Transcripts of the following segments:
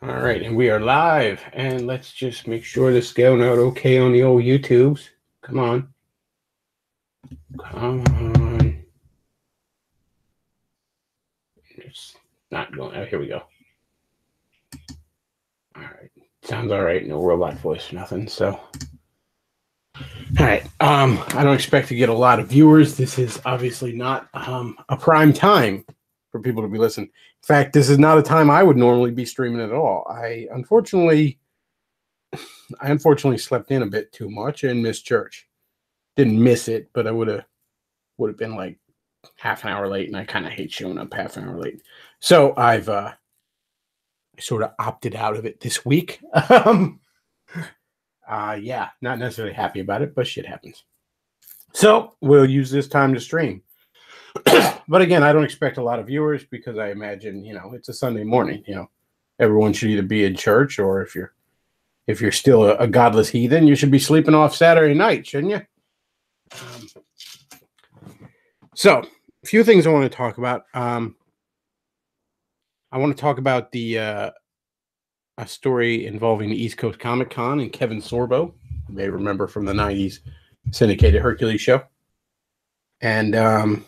All right, and we are live. And let's just make sure this is going out okay on the old YouTubes. Come on. Come on. It's not going. Oh, here we go. All right. Sounds all right. No robot voice, nothing. So, all right. I don't expect to get a lot of viewers. This is obviously not a prime time for people to be listening. In fact, this is not a time I would normally be streaming at all. I unfortunately slept in a bit too much and missed church. Didn't miss it, but I would have been like half an hour late, and I kind of hate showing up half an hour late. So I've sort of opted out of it this week. Yeah, not necessarily happy about it, but shit happens. So we'll use this time to stream. But again, I don't expect a lot of viewers because I imagine, it's a Sunday morning. Everyone should either be in church, or if you're still a godless heathen, you should be sleeping off Saturday night, shouldn't you? So a few things I want to talk about. I want to talk about a story involving the East Coast Comic Con and Kevin Sorbo. You may remember from the 90s syndicated Hercules show. And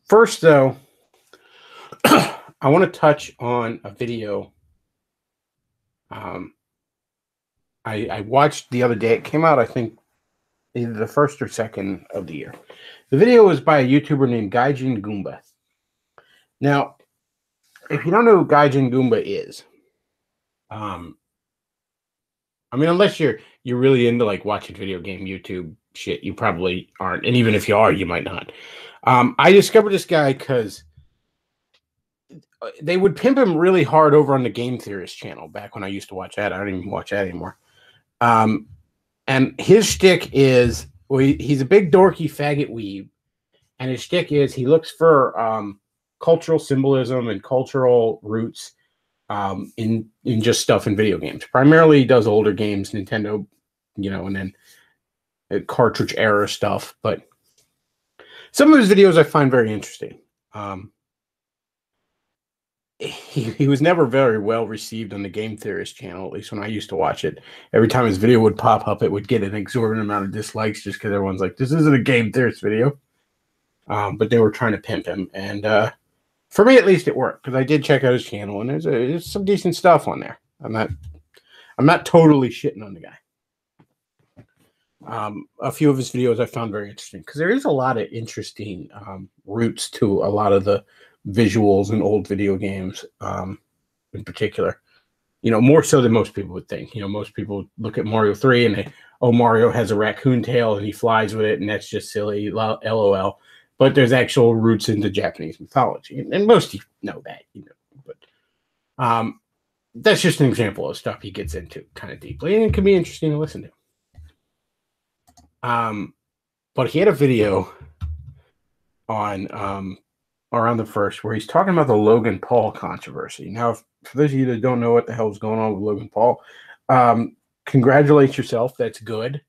first, though, I want to touch on a video I watched the other day. It came out, I think, either the first or second of the year. The video was by a YouTuber named Gaijin Goomba. Now, if you don't know who Gaijin Goomba is, unless you're really into like watching video game YouTube shit, you probably aren't. And even if you are, you might not. I discovered this guy because they would pimp him really hard over on the Game Theorist channel back when I used to watch that. I don't even watch that anymore. And his shtick is, he's a big dorky faggot weeb, and his shtick is he looks for cultural symbolism and cultural roots in just stuff in video games. Primarily, he does older games, Nintendo, and then cartridge era stuff. But some of his videos I find very interesting. He was never very well received on the Game Theorist channel, at least when I used to watch it. Every time his video would pop up, it would get an exorbitant amount of dislikes just because everyone's like, this isn't a Game Theorist video. But they were trying to pimp him. And for me, at least, it worked, because I did check out his channel, and there's some decent stuff on there. I'm not totally shitting on the guy. A few of his videos I found very interesting, because there is a lot of interesting roots to a lot of the visuals in old video games, in particular. More so than most people would think. Most people look at Mario 3 and Mario has a raccoon tail and he flies with it, and that's just silly, LOL. But there's actual roots into Japanese mythology, and most of you know that, But that's just an example of stuff he gets into kind of deeply, and it can be interesting to listen to. But he had a video on around the first where he's talking about the Logan Paul controversy. Now, for those of you that don't know what the hell is going on with Logan Paul, congratulate yourself. That's good.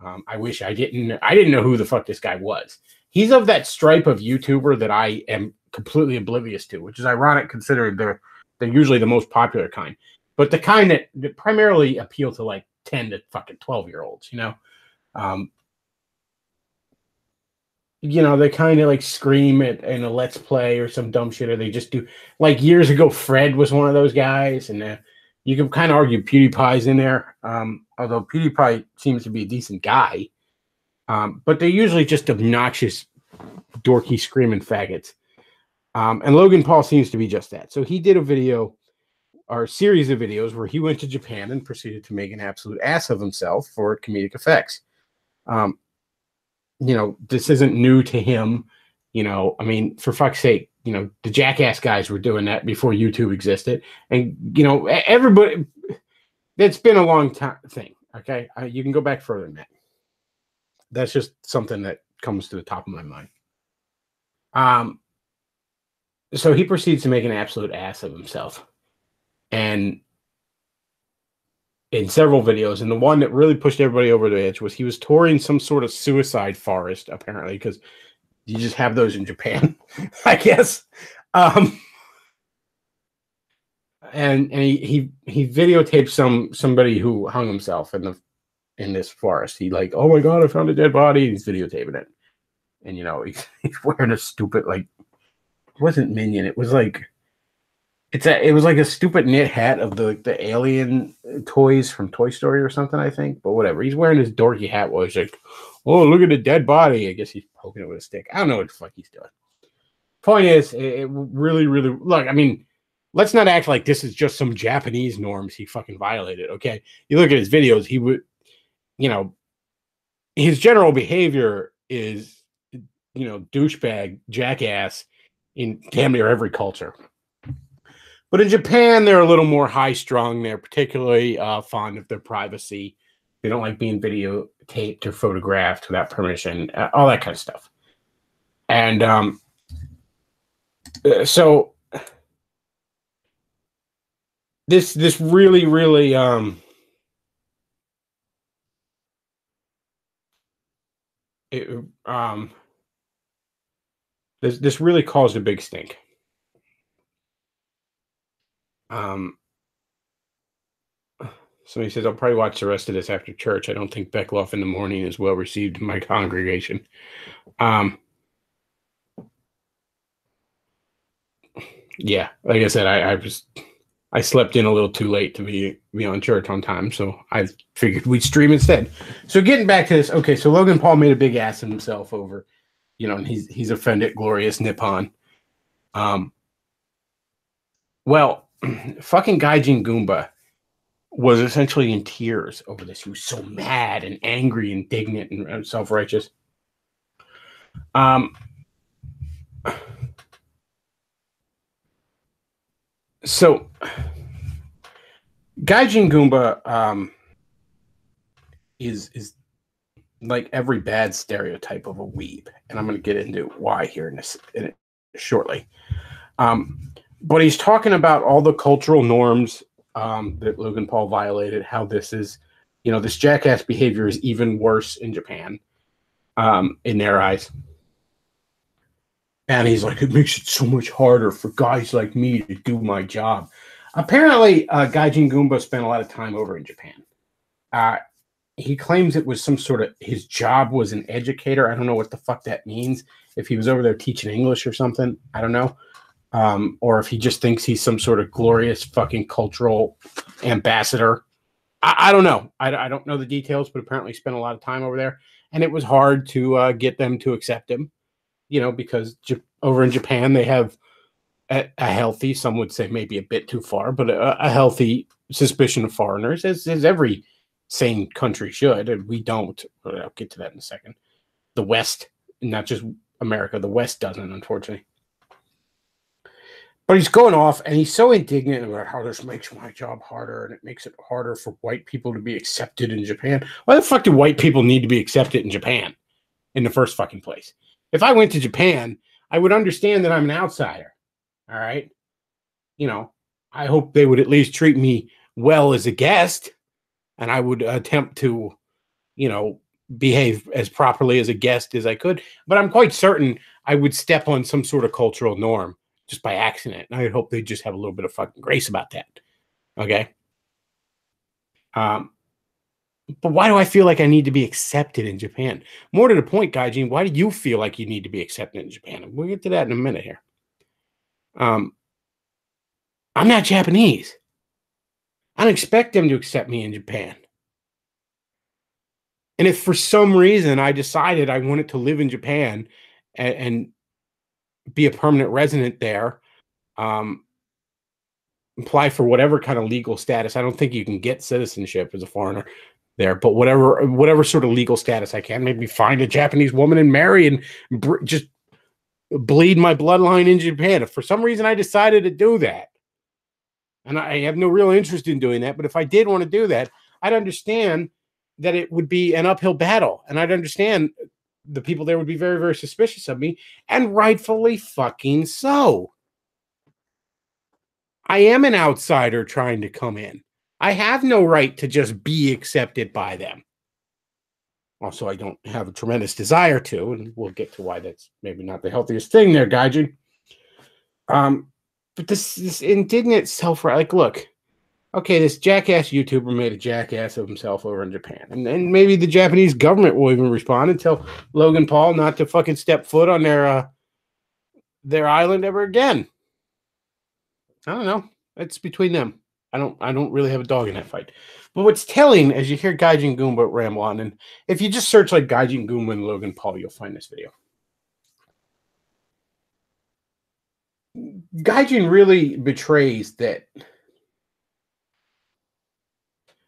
I wish I didn't know who the fuck this guy was. He's of that stripe of YouTuber that I am completely oblivious to, which is ironic considering they're usually the most popular kind, but the kind that primarily appeal to like 10 to fucking 12-year-olds, they kind of like scream in a Let's Play or some dumb shit, or they just do, like years ago, Fred was one of those guys, and you can kind of argue PewDiePie's in there, although PewDiePie seems to be a decent guy, but they're usually just obnoxious, dorky, screaming faggots. And Logan Paul seems to be just that. So he did a video, or a series of videos, where he went to Japan and proceeded to make an absolute ass of himself for comedic effects. This isn't new to him. For fuck's sake, the Jackass guys were doing that before YouTube existed. And, everybody, it's been a long time thing. Okay. You can go back further than that. That's just something that comes to the top of my mind. So he proceeds to make an absolute ass of himself. And in several videos, and the one that really pushed everybody over the edge was he was touring some sort of suicide forest, apparently, because you just have those in Japan, I guess. and he videotaped somebody who hung himself in this forest. He like, oh my god, I found a dead body. He's videotaping it, and he's wearing a stupid like, it wasn't Minion. It was like it was like a stupid knit hat of the alien toys from Toy Story or something, I think. But whatever. He's wearing his dorky hat while he's like, oh, look at the dead body. I guess he's poking it with a stick. I don't know what the fuck he's doing. Point is, it really, really look. I mean, let's not act like this is just some Japanese norms he fucking violated. Okay, you look at his videos. He would, his general behavior is, douchebag, jackass in damn near every culture. But in Japan, they're a little more high-strung. They're particularly fond of their privacy. They don't like being videotaped or photographed without permission, all that kind of stuff. And so this really, really this really caused a big stink. So he says, I'll probably watch the rest of this after church. I don't think Bechtloff in the morning is well received in my congregation. Yeah, like I said, I slept in a little too late to be on church on time, so I figured we'd stream instead. So getting back to this, okay, so Logan Paul made a big ass of himself over, and he's offended Glorious Nippon. Well, fucking Gaijin Goomba was essentially in tears over this. He was so mad and angry, indignant, and self-righteous. So Gaijin Goomba is like every bad stereotype of a weeb, and I'm going to get into why here in it shortly. But he's talking about all the cultural norms that Logan Paul violated, how this is, this jackass behavior is even worse in Japan, in their eyes. And he's like, it makes it so much harder for guys like me to do my job. Apparently, Gaijin Goomba spent a lot of time over in Japan. He claims it was some sort of, his job was an educator. I don't know what the fuck that means. If he was over there teaching English or something, I don't know. Or if he just thinks he's some sort of glorious fucking cultural ambassador. I don't know. I don't know the details, but apparently he spent a lot of time over there. And it was hard to get them to accept him, because over in Japan, they have a healthy, some would say maybe a bit too far, but a healthy suspicion of foreigners, as every sane country should. And we don't. I'll get to that in a second. The West, not just America, the West doesn't, unfortunately. But he's going off, and he's so indignant about how this makes my job harder, and it makes it harder for white people to be accepted in Japan. Why the fuck do white people need to be accepted in Japan in the first fucking place? If I went to Japan, I would understand that I'm an outsider. All right? I hope they would at least treat me well as a guest, and I would attempt to, behave as properly as a guest as I could. But I'm quite certain I would step on some sort of cultural norm just by accident. And I hope they just have a little bit of fucking grace about that. Okay? But why do I feel like I need to be accepted in Japan? More to the point, Gaijin, why do you feel like you need to be accepted in Japan? We'll get to that in a minute here. I'm not Japanese. I don't expect them to accept me in Japan. And if for some reason I decided I wanted to live in Japan and be a permanent resident there, apply for whatever kind of legal status. I don't think you can get citizenship as a foreigner there, but whatever sort of legal status I can, maybe find a Japanese woman and marry and just bleed my bloodline in Japan. If for some reason I decided to do that, and I have no real interest in doing that, but if I did want to do that, I'd understand that it would be an uphill battle, and I'd understand the people there would be very, very suspicious of me, and rightfully fucking so. I am an outsider trying to come in. I have no right to just be accepted by them. Also, I don't have a tremendous desire to, and we'll get to why that's maybe not the healthiest thing there, Gaijin. But this indignant like, look, okay, this jackass YouTuber made a jackass of himself over in Japan. And then maybe the Japanese government will even respond and tell Logan Paul not to fucking step foot on their island ever again. I don't know. It's between them. I don't really have a dog in that fight. But what's telling is you hear Gaijin Goomba ramble on, and if you just search like Gaijin Goomba and Logan Paul, you'll find this video. Gaijin really betrays that.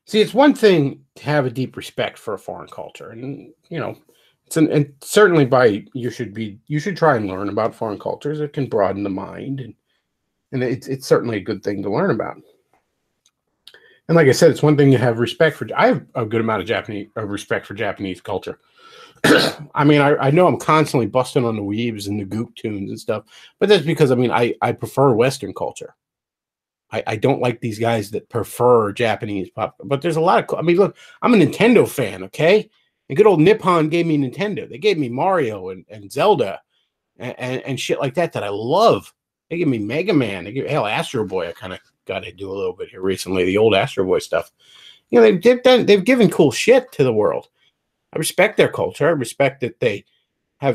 See, it's one thing to have a deep respect for a foreign culture, and and certainly you should try and learn about foreign cultures. It can broaden the mind, and it's certainly a good thing to learn about. And like I said, it's one thing to have respect for. I have a good amount of respect for Japanese culture. I mean, I know I'm constantly busting on the weebs and the goop tunes and stuff, but that's because I prefer Western culture. I don't like these guys that prefer Japanese pop. But there's a lot of. I mean, look, I'm a Nintendo fan, okay? And good old Nippon gave me Nintendo. They gave me Mario and Zelda and shit like that I love. They give me Mega Man. They give hell Astro Boy. I kind of got to do a little bit here recently. The old Astro Boy stuff. They've given cool shit to the world. I respect their culture. I respect that they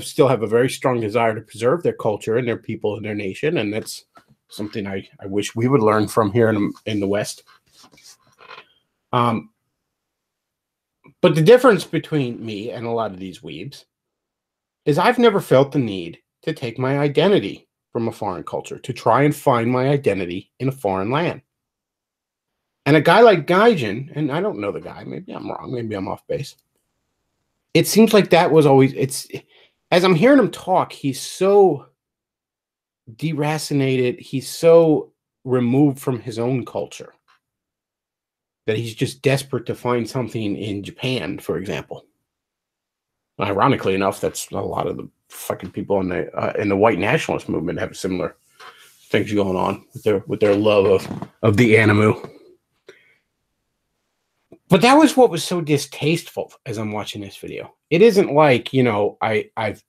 still have a very strong desire to preserve their culture and their people and their nation, and that's something I wish we would learn from here in the West. But the difference between me and a lot of these weebs is I've never felt the need to take my identity from a foreign culture, to try and find my identity in a foreign land. And a guy like Gaijin, and I don't know the guy, maybe I'm wrong, maybe I'm off base. It seems like that was always, as I'm hearing him talk, he's so deracinated, he's so removed from his own culture that he's just desperate to find something in Japan, for example. Ironically enough, that's a lot of the fucking people in the white nationalist movement have similar things going on with their love of the animu. But that was what was so distasteful as I'm watching this video. It isn't like, I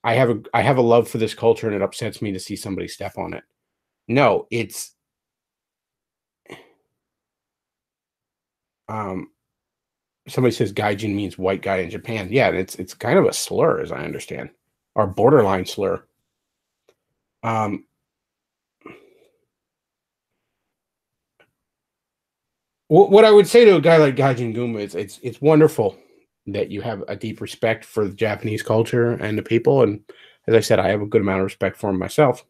have a love for this culture and it upsets me to see somebody step on it. No, it's somebody says Gaijin means white guy in Japan. Yeah, it's kind of a slur, as I understand, or borderline slur. What I would say to a guy like Gaijin Goomba is it's wonderful that you have a deep respect for the Japanese culture and the people, and as I said, I have a good amount of respect for them myself.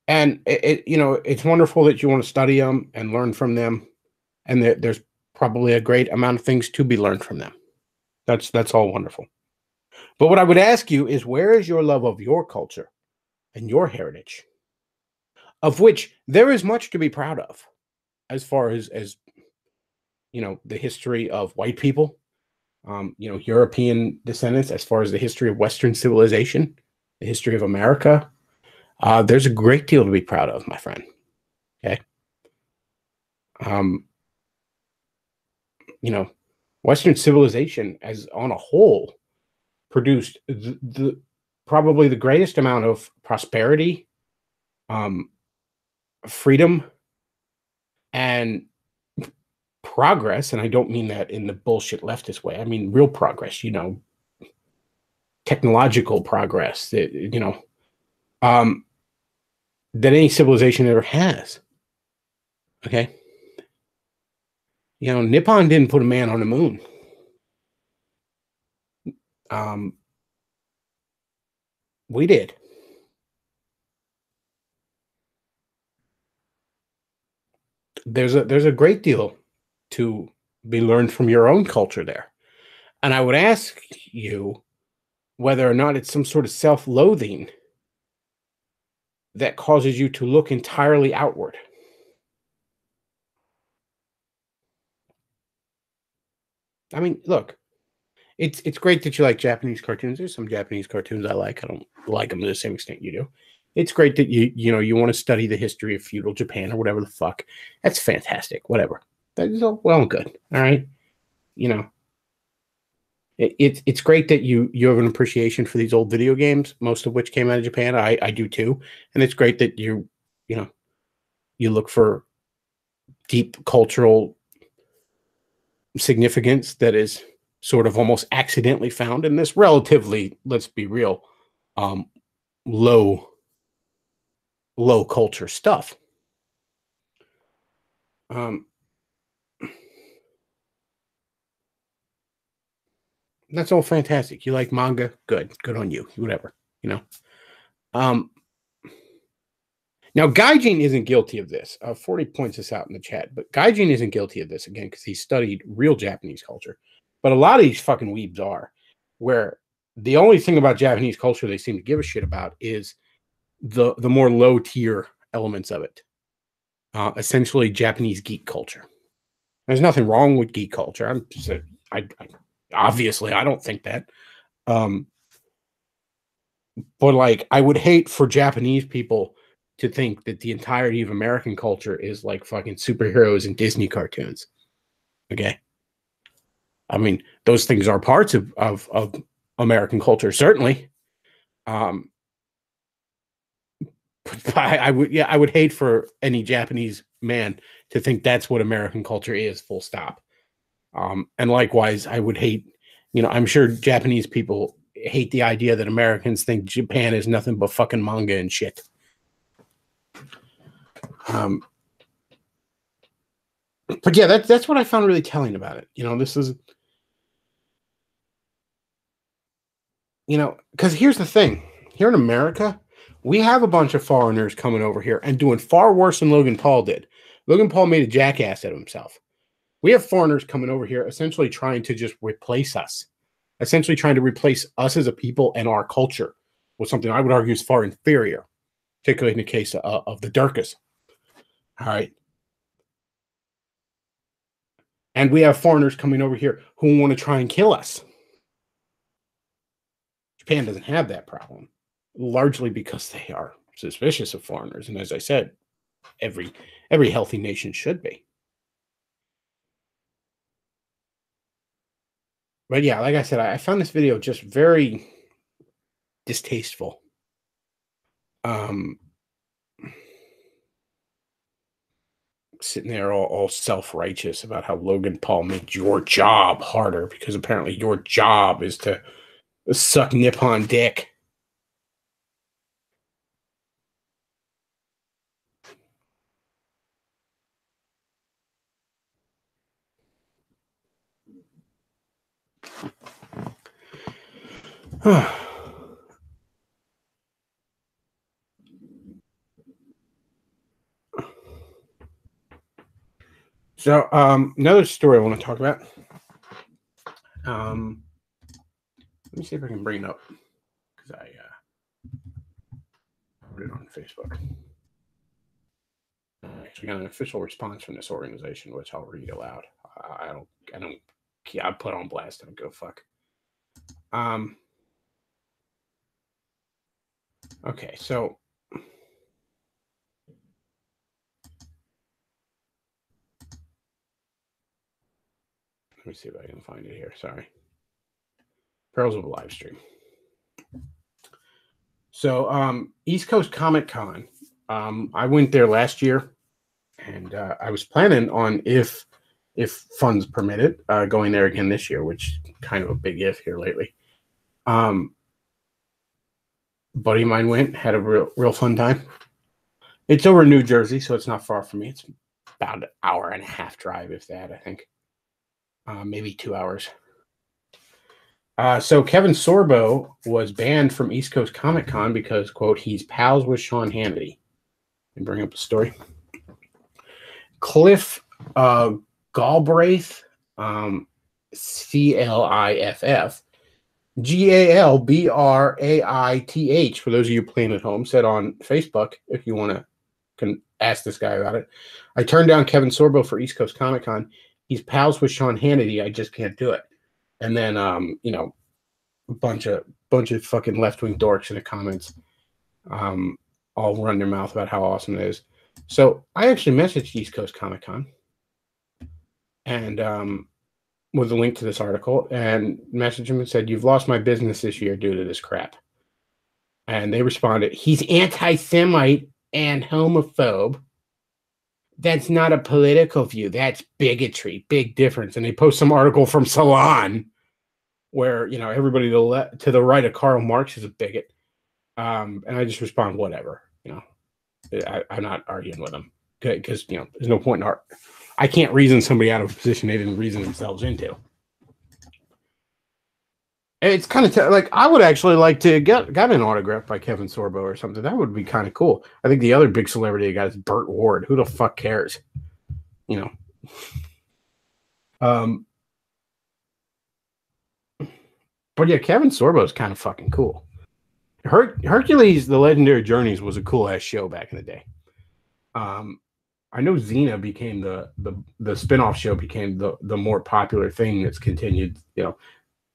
And it's wonderful that you want to study them and learn from them, and there's probably a great amount of things to be learned from them. That's all wonderful. But what I would ask you is, where is your love of your culture and your heritage, of which there is much to be proud of, as far as the history of white people, European descendants, as far as the history of Western civilization, the history of America. There's a great deal to be proud of, my friend. Okay. Western civilization, as on a whole, produced probably the greatest amount of prosperity, freedom, and progress. And I don't mean that in the bullshit leftist way. I mean real progress, technological progress, that any civilization ever has. Okay. Nippon didn't put a man on the moon. We did. There's a great deal to be learned from your own culture there. And I would ask you whether or not it's some sort of self-loathing that causes you to look entirely outward. I mean, look, it's great that you like Japanese cartoons. There's some Japanese cartoons I like. I don't like them to the same extent you do. It's great that you want to study the history of feudal Japan or whatever the fuck. That's fantastic. Whatever. That is all well and good. All right. it's great that you have an appreciation for these old video games, most of which came out of Japan. I do too, and it's great that you know you look for deep cultural significance that is sort of almost accidentally found in this relatively, let's be real, um, low culture stuff. Um, that's all fantastic. You like manga? Good on you. Whatever, you know. Um, Now, Gaijin isn't guilty of this. 40 points this out in the chat, but Gaijin isn't guilty of this again because he studied real Japanese culture. But a lot of these fucking weebs are, where the only thing about Japanese culture they seem to give a shit about is the more low tier elements of it. Essentially, Japanese geek culture. There's nothing wrong with geek culture. I'm just, obviously I don't think that. But like, I would hate for Japanese people to think that the entirety of American culture is like fucking superheroes and Disney cartoons. Okay. I mean, those things are parts of American culture, certainly. But I would hate for any Japanese man to think that's what American culture is, full stop. And likewise, I would hate, I'm sure Japanese people hate the idea that Americans think Japan is nothing but fucking manga and shit. But yeah, that's what I found really telling about it. This is, because here's the thing. Here in America, we have a bunch of foreigners coming over here and doing far worse than Logan Paul did. Logan Paul made a jackass out of himself. We have foreigners coming over here essentially trying to just replace us, essentially trying to replace us as a people and our culture with something I would argue is far inferior, particularly in the case of the Durkas. All right. And we have foreigners coming over here who want to try and kill us. Japan doesn't have that problem, largely because they are suspicious of foreigners. And as I said, every healthy nation should be. But yeah, like I said, I found this video just very distasteful. Sitting there all self-righteous about how Logan Paul made your job harder because apparently your job is to suck Nippon dick. So, another story I want to talk about. Let me see if I can bring it up because I put it on Facebook. I actually got an official response from this organization, which I'll read aloud. I put on blast. I don't go fuck. Okay, so let me see if I can find it here. Sorry. Perils of a live stream. So, East Coast Comic Con. I went there last year, and I was planning on, if funds permitted, going there again this year, which is kind of a big if here lately. Buddy of mine went, had a real fun time. It's over in New Jersey, so it's not far from me. It's about an hour and a half drive, if that, I think. Maybe 2 hours. So Kevin Sorbo was banned from East Coast Comic Con because, quote, he's pals with Sean Hannity. And bring up the story. Cliff Galbraith, CLIFF, GALBRAITH, for those of you playing at home, said on Facebook, if you want to can ask this guy about it. I turned down Kevin Sorbo for East Coast Comic Con. He's pals with Sean Hannity. I just can't do it. And then, a bunch of fucking left-wing dorks in the comments, all run their mouth about how awesome it is. So I actually messaged East Coast Comic Con, and with a link to this article and messaged him and said, "You've lost my business this year due to this crap." And they responded, "He's anti-Semite and homophobe. That's not a political view. That's bigotry. Big difference." And they post some article from Salon where, you know, everybody to the right of Karl Marx is a bigot. And I just respond, whatever. You know, I'm not arguing with them because, you know, there's no point in art. I can't reason somebody out of a position they didn't reason themselves into. It's kind of like I would actually like to get an autograph by Kevin Sorbo or something. That would be kind of cool. I think the other big celebrity I got is Burt Ward. Who the fuck cares? You know. But yeah, Kevin Sorbo is kind of fucking cool. Hercules: The Legendary Journeys was a cool ass show back in the day. I know Xena became the spin-off show became the more popular thing that's continued, you know,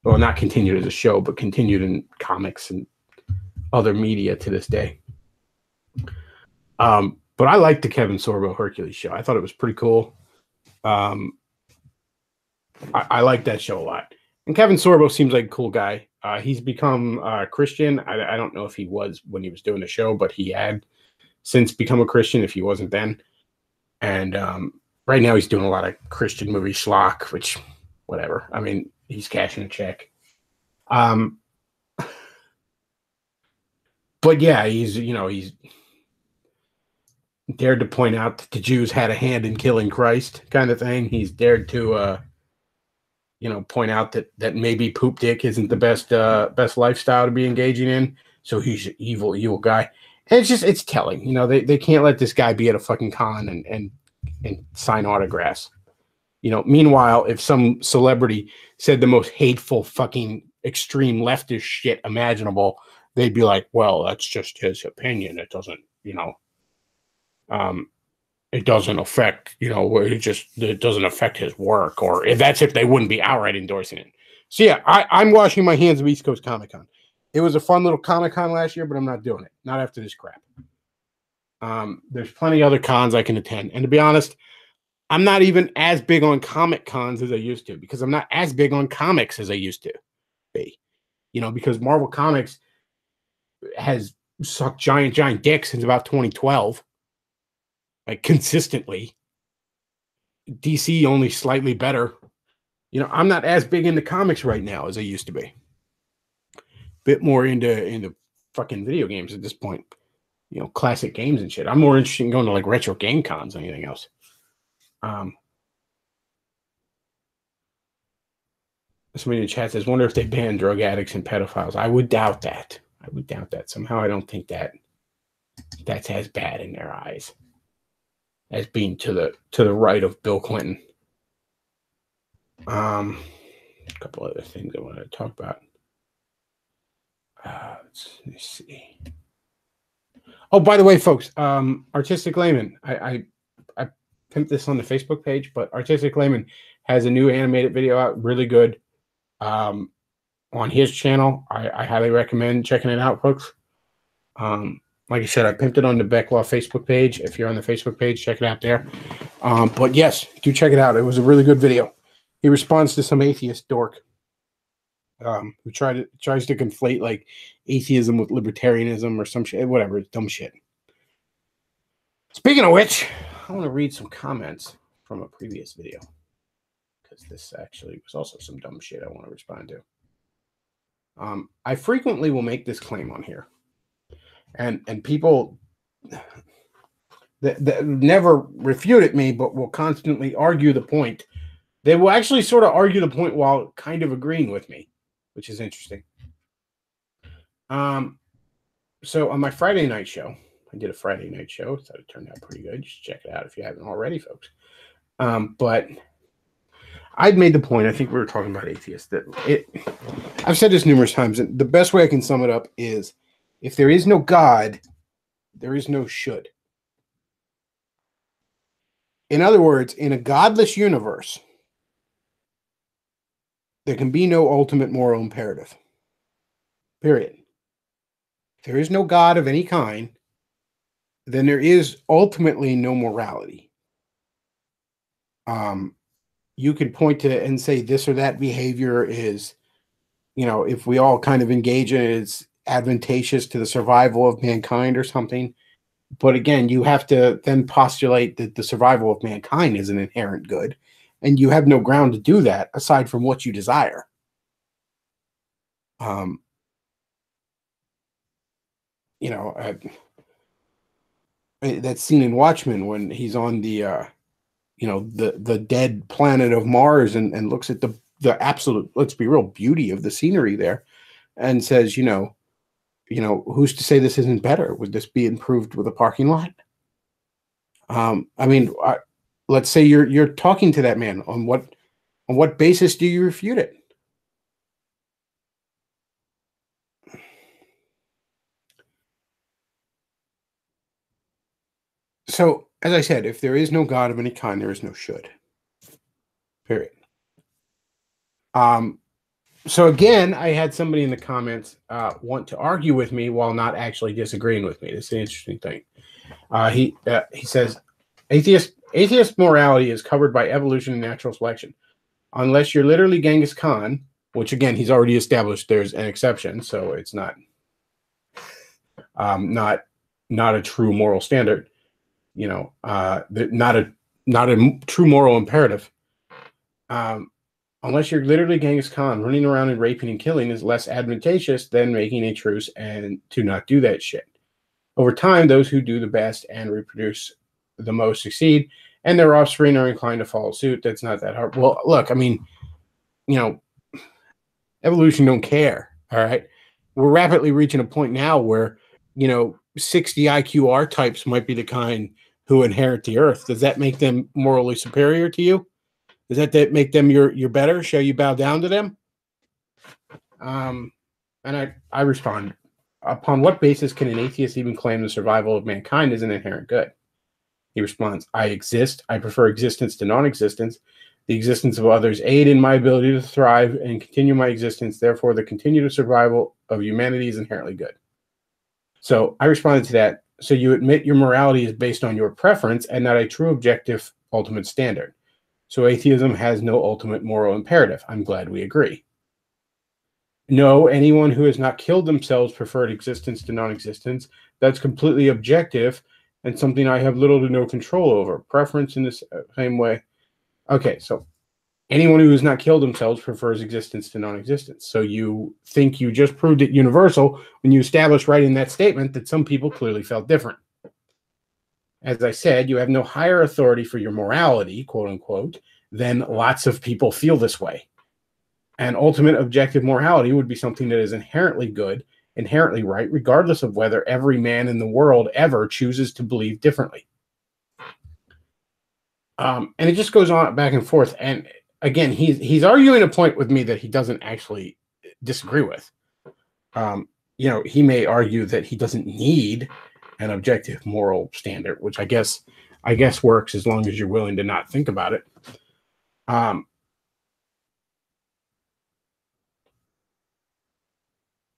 well, not continued as a show, but continued in comics and other media to this day. But I liked the Kevin Sorbo Hercules show. I thought it was pretty cool. I like that show a lot. And Kevin Sorbo seems like a cool guy. He's become Christian. I don't know if he was when he was doing the show, but he had since become a Christian if he wasn't then. And right now he's doing a lot of Christian movie schlock, which, whatever. I mean, he's cashing a check. But yeah, he's dared to point out that the Jews had a hand in killing Christ, kind of thing. He's dared to point out that maybe poop dick isn't the best lifestyle to be engaging in. So he's an evil guy. And it's telling. You know, they can't let this guy be at a fucking con and sign autographs. You know, meanwhile, if some celebrity said the most hateful fucking extreme leftist shit imaginable, they'd be like, well, that's just his opinion. It doesn't, it doesn't affect, it doesn't affect his work, or if they wouldn't be outright endorsing it. So yeah, I'm washing my hands of East Coast Comic Con. It was a fun little Comic Con last year, but I'm not doing it. Not after this crap. There's plenty of other cons I can attend. And to be honest, I'm not even as big on comic cons as I used to, because I'm not as big on comics as I used to be. Because Marvel Comics has sucked giant dicks since about 2012. Like, consistently. DC only slightly better. I'm not as big into comics right now as I used to be. Bit more into fucking video games at this point. Classic games and shit. I'm more interested in going to like retro game cons than anything else. Somebody in the chat says, wonder if they ban drug addicts and pedophiles. I would doubt that. Somehow I don't think that's as bad in their eyes as being to the right of Bill Clinton. A couple other things I want to talk about. Let's see. Oh, by the way, folks, Artistic Layman, I pimped this on the Facebook page, but Artistic Layman has a new animated video out, really good, on his channel. I highly recommend checking it out, folks. Like I said, I pimped it on the Bechtloff Facebook page. If you're on the Facebook page, check it out there. But yes, do check it out. It was a really good video. He responds to some atheist dork who tries to conflate like atheism with libertarianism or some shit, whatever. It's dumb shit. Speaking of which, I want to read some comments from a previous video, because this actually was also some dumb shit I want to respond to. I frequently will make this claim on here, and people that never refute at me, but will constantly argue the point. They will actually sort of argue the point while kind of agreeing with me, which is interesting. So on my Friday night show, I did a Friday night show. Thought it turned out pretty good. You should check it out if you haven't already, folks. But I'd made the point, I think we were talking about atheists, I've said this numerous times, and the best way I can sum it up is, if there is no God, there is no should. In other words, in a godless universe, there can be no ultimate moral imperative. Period. If there is no God of any kind, then there is ultimately no morality. you can point to and say this or that behavior is, if we all kind of engage in it, it's advantageous to the survival of mankind or something. But again, you have to then postulate that the survival of mankind is an inherent good, and you have no ground to do that aside from what you desire. Um, you know, uh, that scene in Watchmen when he's on the dead planet of Mars and looks at the absolute, let's be real, beauty of the scenery there, and says, who's to say this isn't better? Would this be improved with a parking lot? I mean, let's say you're talking to that man on what basis do you refute it? So, as I said, if there is no God of any kind, there is no should. Period. Um, so again, I had somebody in the comments want to argue with me while not actually disagreeing with me. This is an interesting thing. He says atheist morality is covered by evolution and natural selection, unless you're literally Genghis Khan, which again he's already established there's an exception, so it's not a true moral standard. Not a true moral imperative. Unless you're literally Genghis Khan, running around and raping and killing is less advantageous than making a truce and to not do that shit. Over time, those who do the best and reproduce the most succeed, and their offspring are inclined to follow suit. That's not that hard. Well, look, I mean, you know, evolution don't care. All right. We're rapidly reaching a point now where, 60 IQ R types might be the kind who inherit the earth. Does that make them morally superior to you? Does that make them your better? Shall you bow down to them? And I respond, upon what basis can an atheist even claim the survival of mankind is an inherent good? He responds, I exist. I prefer existence to non-existence. The existence of others aid in my ability to thrive and continue my existence. Therefore, the continued survival of humanity is inherently good. So I responded to that. So you admit your morality is based on your preference and not a true objective ultimate standard. So atheism has no ultimate moral imperative. I'm glad we agree. No, anyone who has not killed themselves preferred existence to non-existence. That's completely objective and something I have little to no control over. Preference in the same way. Okay, so anyone who has not killed themselves prefers existence to non-existence. So you think you just proved it universal when you established right in that statement that some people clearly felt different. As I said, you have no higher authority for your morality, quote unquote, than lots of people feel this way. And ultimate objective morality would be something that is inherently good, inherently right, regardless of whether every man in the world ever chooses to believe differently. And it just goes on back and forth. And again, he's arguing a point with me that he doesn't actually disagree with. He may argue that he doesn't need an objective moral standard, which I guess works as long as you're willing to not think about it.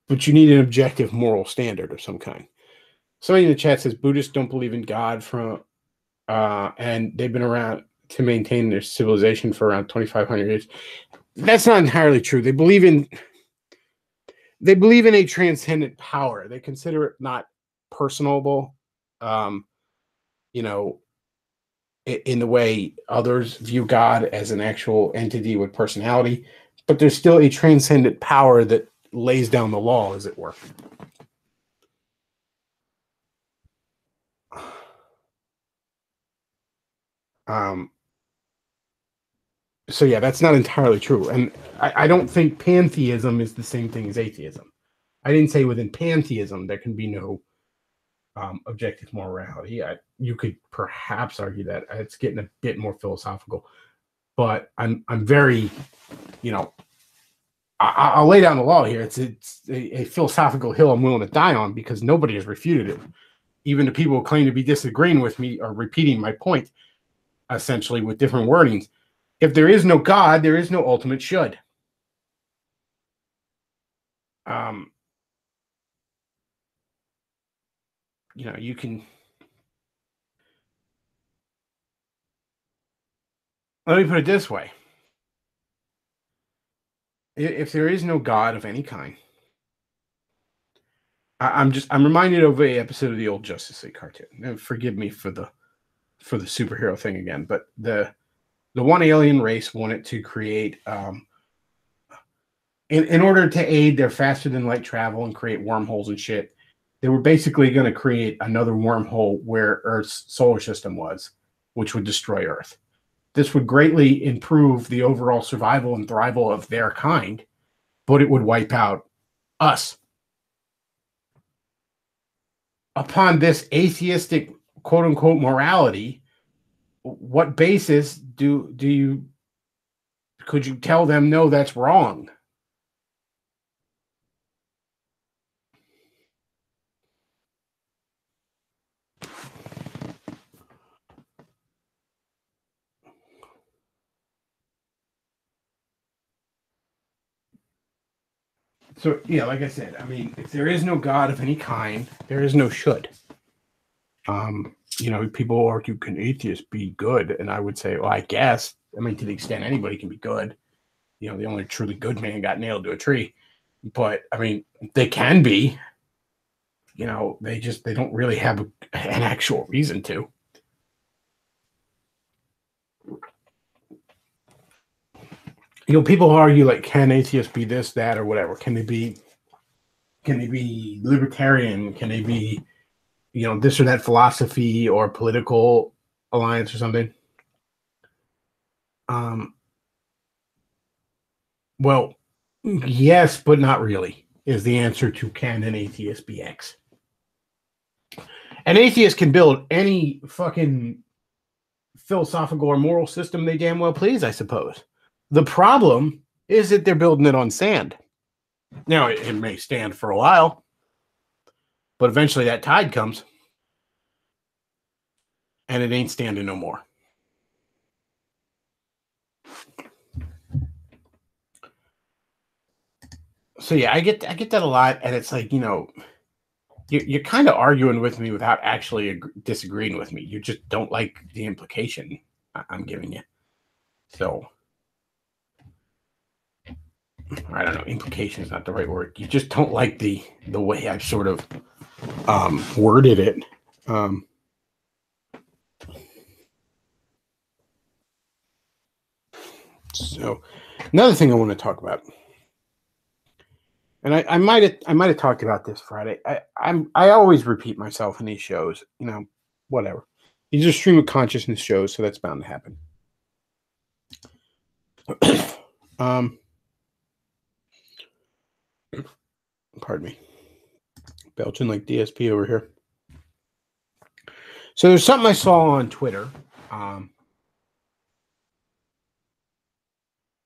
But you need an objective moral standard of some kind. Somebody in the chat says Buddhists don't believe in God and they've been around to maintain their civilization for around 2,500 years. That's not entirely true. They believe in a transcendent power. They consider it not personable, in the way others view God as an actual entity with personality. But there's still a transcendent power that lays down the law, as it were. So yeah, that's not entirely true. And I don't think pantheism is the same thing as atheism. I didn't say within pantheism there can be no objective morality. You could perhaps argue that it's getting a bit more philosophical, but I'm very, I'll lay down the law here. It's a philosophical hill I'm willing to die on because nobody has refuted it. Even the people who claim to be disagreeing with me are repeating my point, essentially with different wordings. If there is no God, there is no ultimate should. You can. Let me put it this way. if there is no God of any kind, I'm reminded of a episode of the old Justice League cartoon. And forgive me for the superhero thing again, but the one alien race wanted to create in order to aid their faster than light travel and create wormholes and shit. They were basically going to create another wormhole where Earth's solar system was, which would destroy Earth. This would greatly improve the overall survival and thrival of their kind, but it would wipe out us. Upon this atheistic quote unquote morality, what basis could you tell them no, that's wrong? So yeah, like I said, I mean, if there is no God of any kind, there is no should. People argue, can atheists be good? And I would say, well, I guess. I mean, to the extent anybody can be good. The only truly good man got nailed to a tree. But I mean, they can be. They don't really have an actual reason to. People argue like, can atheists be this, that, or whatever? Can they be libertarian? Can they be, this or that philosophy or political alliance or something? Well, yes, but not really, is the answer to can an atheist be X. An atheist can build any fucking philosophical or moral system they damn well please, I suppose. The problem is that they're building it on sand. Now, it may stand for a while, but eventually that tide comes, and it ain't standing no more. So yeah, I get that a lot, and it's like, you're kind of arguing with me without actually disagreeing with me. You just don't like the implication I'm giving you. So I don't know. Implication is not the right word. You just don't like the way I've sort of worded it. So another thing I want to talk about, and I might have talked about this Friday. I always repeat myself in these shows. Whatever. These are stream of consciousness shows, so that's bound to happen. Pardon me. Belching like DSP over here. So there's something I saw on Twitter.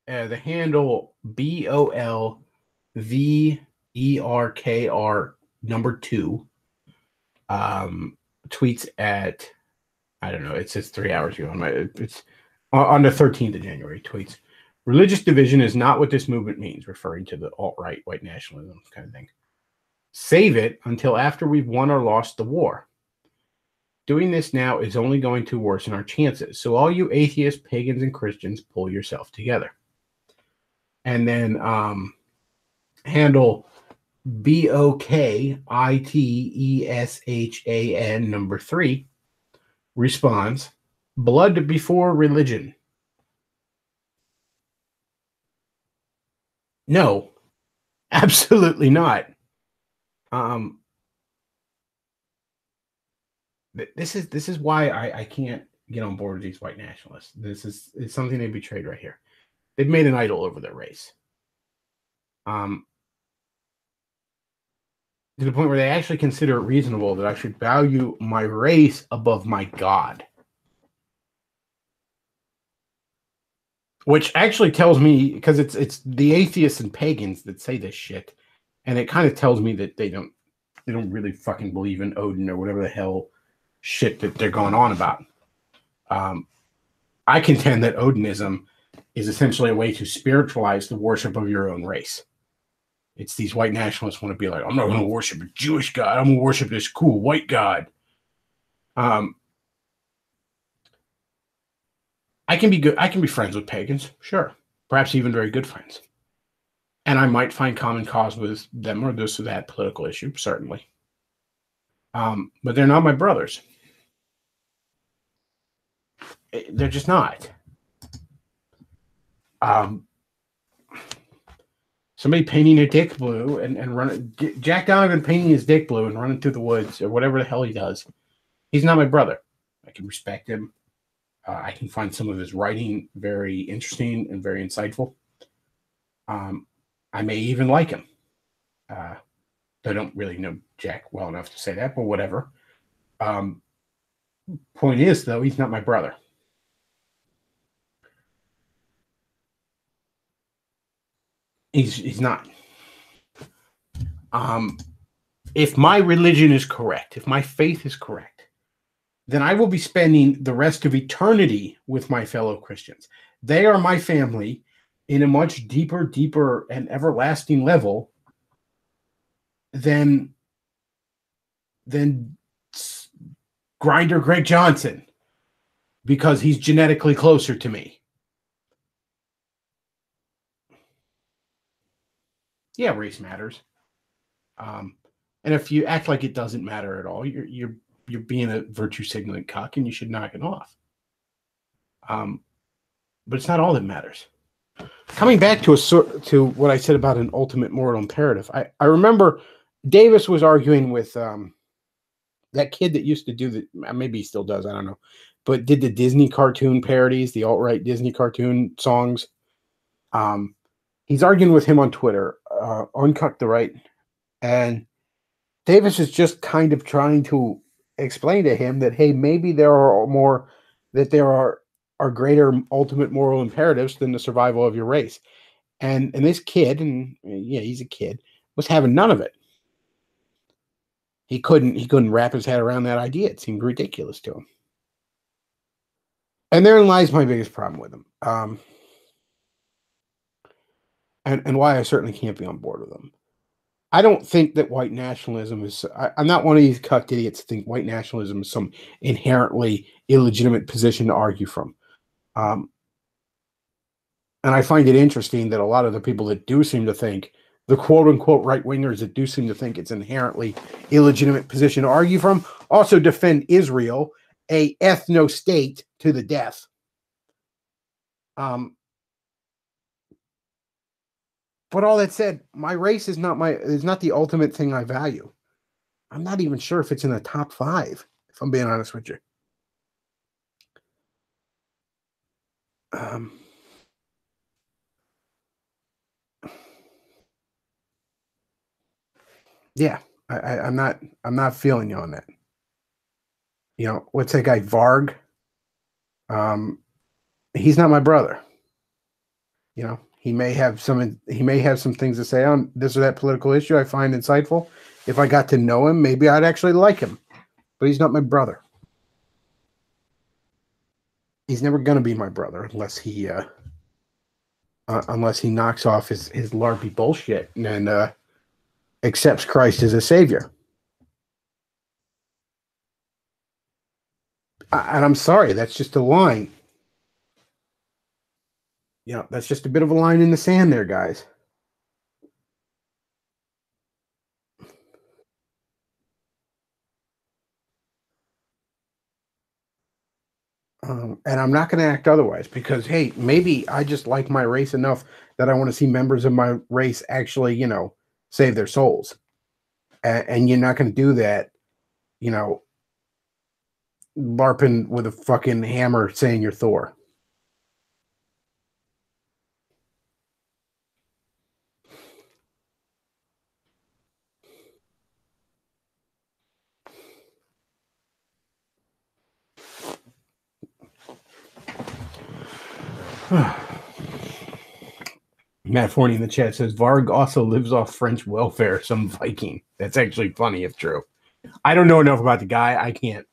The handle BOLVERKR number 2 tweets at, I don't know, it says 3 hours ago. It's on the 13th of January. Tweets, religious division is not what this movement means, referring to the alt-right white nationalism kind of thing. Save it until after we've won or lost the war. Doing this now is only going to worsen our chances. So all you atheists, pagans, and Christians, pull yourself together. And then handle BOKITESHAN number 3 responds, blood before religion. No, absolutely not. This is why I can't get on board with these white nationalists. It's something they betrayed right here. They've made an idol over their race. To the point where they actually consider it reasonable that I should value my race above my God. Which actually tells me, because it's the atheists and pagans that say this shit, and it kind of tells me that they don't really fucking believe in Odin or whatever the hell shit that they're going on about. I contend that Odinism is essentially a way to spiritualize the worship of your own race. It's these white nationalists want to be like, I'm not going to worship a Jewish God. I'm going to worship this cool white God. I can be good. I can be friends with pagans, sure. Perhaps even very good friends. And I might find common cause with them or this or that political issue, certainly. But they're not my brothers. They're just not. Somebody painting a dick blue and running, Jack Donovan painting his dick blue and running through the woods or whatever the hell he does. He's not my brother. I can respect him. I can find some of his writing very interesting and very insightful. I may even like him. I don't really know Jack well enough to say that, but whatever. Point is, though, he's not my brother. He's not. If my religion is correct, if my faith is correct, then I will be spending the rest of eternity with my fellow Christians. They are my family in a much deeper, and everlasting level than Grinder Greg Johnson, because he's genetically closer to me. Yeah, race matters. And if you act like it doesn't matter at all, you're being a virtue signaling cock, and you should knock it off. But it's not all that matters. Coming back to what I said about an ultimate moral imperative, I remember Davis was arguing with that kid that used to do the, maybe he still does, I don't know, but did the Disney cartoon parodies, the alt-right Disney cartoon songs. He's arguing with him on Twitter, Uncut the Right, and Davis is just kind of trying to explain to him that, hey, maybe there are greater ultimate moral imperatives than the survival of your race. And this kid, and yeah, he's a kid, was having none of it. He couldn't wrap his head around that idea. It seemed ridiculous to him. And therein lies my biggest problem with him. And why I certainly can't be on board with him. I don't think that white nationalism is... I'm not one of these cucked idiots that think white nationalism is some inherently illegitimate position to argue from. And I find it interesting that a lot of the people that do seem to think, the quote-unquote right-wingers that do seem to think it's an inherently illegitimate position to argue from, also defend Israel, a ethno-state, to the death. But all that said, my race is not the ultimate thing I value. I'm not even sure if it's in the top 5, if I'm being honest with you. Yeah, I'm not feeling you on that. You know, what's that guy, Varg? He's not my brother. You know, he may have some things to say on this or that political issue I find insightful. If I got to know him, maybe I'd actually like him. But he's not my brother. He's never going to be my brother unless he knocks off his LARPy bullshit and accepts Christ as a savior. And I'm sorry, that's just a line. You know, that's just a bit of a line in the sand there, guys. And I'm not going to act otherwise because, hey, maybe I just like my race enough that I want to see members of my race actually, you know, save their souls. And you're not going to do that, you know, LARPing with a fucking hammer saying you're Thor. Matt Forney in the chat says Varg also lives off French welfare, some Viking. That's actually funny if true. I don't know enough about the guy. I can't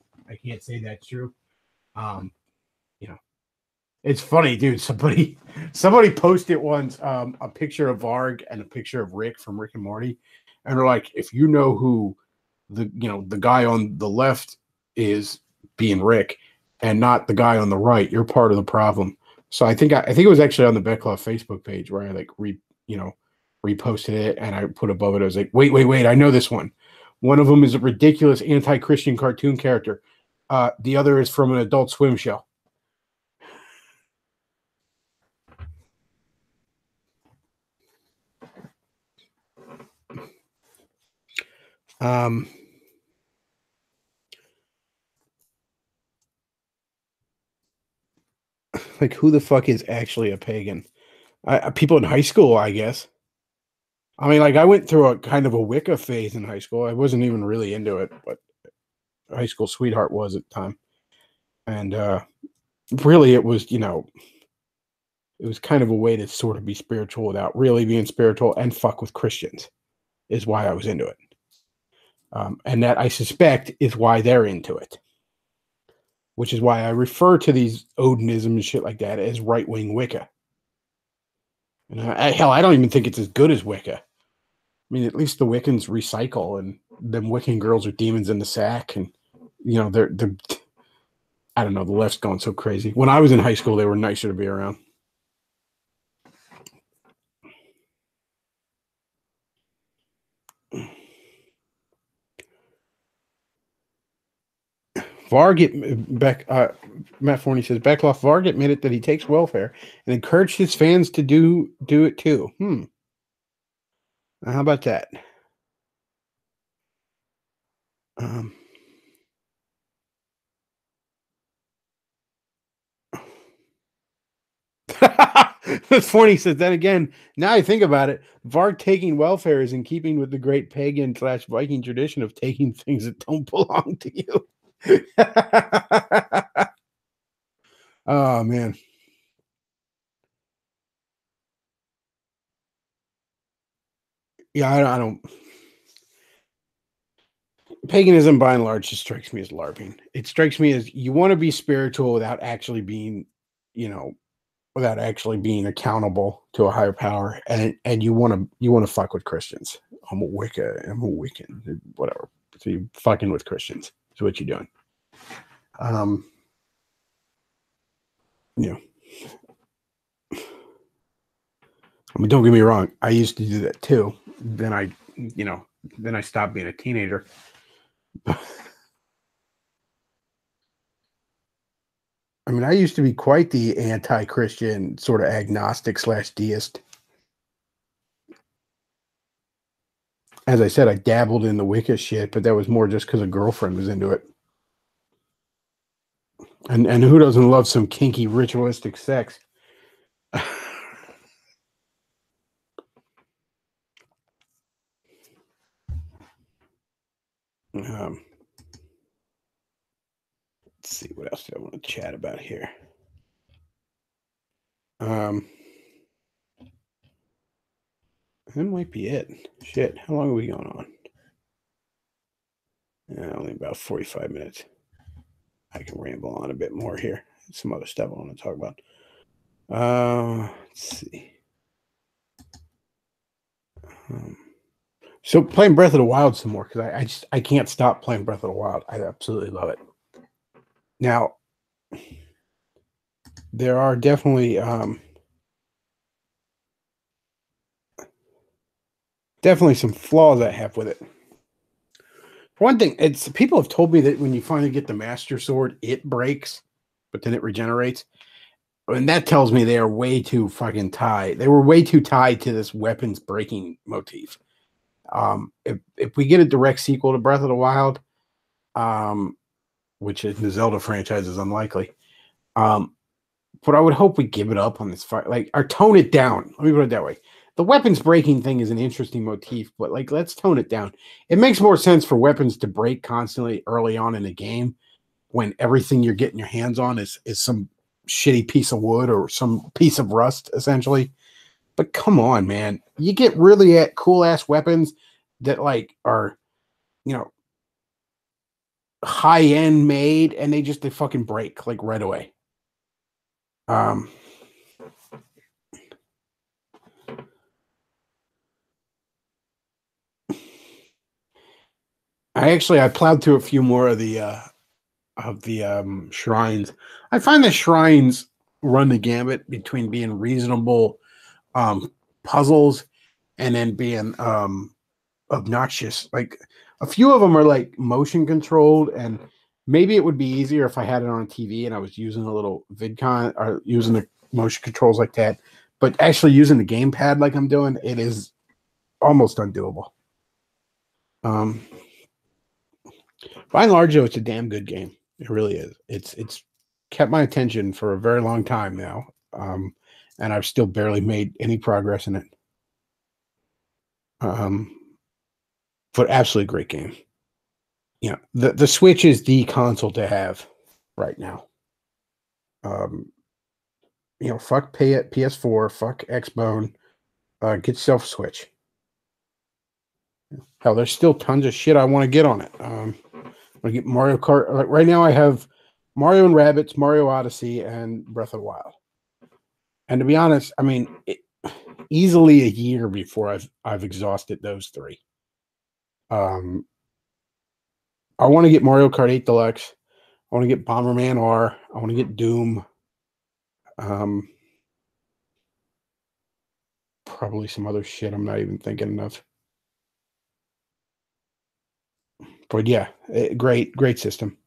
say that's true. You know, it's funny, dude. Somebody posted once a picture of Varg and a picture of Rick from Rick and Morty, and they're like, if you know who the guy on the left is, being Rick, and not the guy on the right, you're part of the problem. So I think it was actually on the Bechtloff Facebook page where I reposted it, and I put above it. I was like, wait! I know this one. One of them is a ridiculous anti-Christian cartoon character. The other is from an Adult Swim show. Like, who the fuck is actually a pagan? People in high school, I guess. I mean, like, I went through a kind of a Wicca phase in high school. I wasn't even really into it, but high school sweetheart was at the time. And really, it was, it was kind of a way to sort of be spiritual without really being spiritual and fuck with Christians, is why I was into it. And that, I suspect, is why they're into it. Which is why I refer to these Odinism and shit like that as right-wing Wicca. And hell, I don't even think it's as good as Wicca. I mean, at least the Wiccans recycle, and them Wiccan girls are demons in the sack, and they're I don't know, the left's gone so crazy. When I was in high school, they were nicer to be around. Matt Forney says Bechtloff Varg admitted that he takes welfare and encouraged his fans to do it too. How about that? Forney says, then again, now I think about it, Varg taking welfare is in keeping with the great pagan / Viking tradition of taking things that don't belong to you. Oh, man. Yeah, I don't. Paganism, by and large, just strikes me as LARPing. It strikes me as you want to be spiritual without actually being, without actually being accountable to a higher power, and you want to fuck with Christians. I'm a Wiccan, whatever. So you're fucking with Christians. Is what you're doing. I mean, don't get me wrong. I used to do that too. Then I stopped being a teenager. I mean, I used to be quite the anti-Christian, sort of agnostic / deist. As I said, I dabbled in the Wicca shit, but that was more just because a girlfriend was into it. And who doesn't love some kinky ritualistic sex? Let's see what else do I want to chat about here. That might be it. Shit, how long are we going on? Only about 45 minutes. I can ramble on a bit more here. Some other stuff I want to talk about. Let's see. So playing Breath of the Wild some more, because I can't stop playing Breath of the Wild. I absolutely love it. Now, there are definitely some flaws I have with it. For one thing, people have told me that when you finally get the Master Sword, it breaks, but then it regenerates. And that tells me they are way too fucking tied. They were way too tied to this weapons breaking motif. If we get a direct sequel to Breath of the Wild, which in the Zelda franchise is unlikely, but I would hope we give it up on this fight, or tone it down. Let me put it that way. The weapons breaking thing is an interesting motif, but let's tone it down. It makes more sense for weapons to break constantly early on in the game when everything you're getting your hands on is some shitty piece of wood or some piece of rust, essentially. But come on, man. You get really cool ass weapons that are, high end made, and they fucking break right away. I plowed through a few more of the shrines. I find the shrines run the gamut between being reasonable puzzles and then being obnoxious. Like a few of them are like motion controlled, and maybe it would be easier if I had it on a TV and I was using a little VidCon or using the motion controls like that. But actually using the gamepad like I'm doing, it is almost undoable. By and large, though, it's a damn good game. It really is. It's kept my attention for a very long time now, and I've still barely made any progress in it. Um, but absolutely great game. You know, the Switch is the console to have right now. You know, fuck pay it PS4, fuck Xbone, get yourself a Switch. Hell, there's still tons of shit I want to get on it. I get Mario Kart. Like right now, I have Mario and Rabbids, Mario Odyssey, and Breath of the Wild. And to be honest, I mean, easily a year before I've exhausted those three. I want to get Mario Kart 8 Deluxe. I want to get Bomberman R. I want to get Doom. Probably some other shit I'm not even thinking of. But yeah, great system.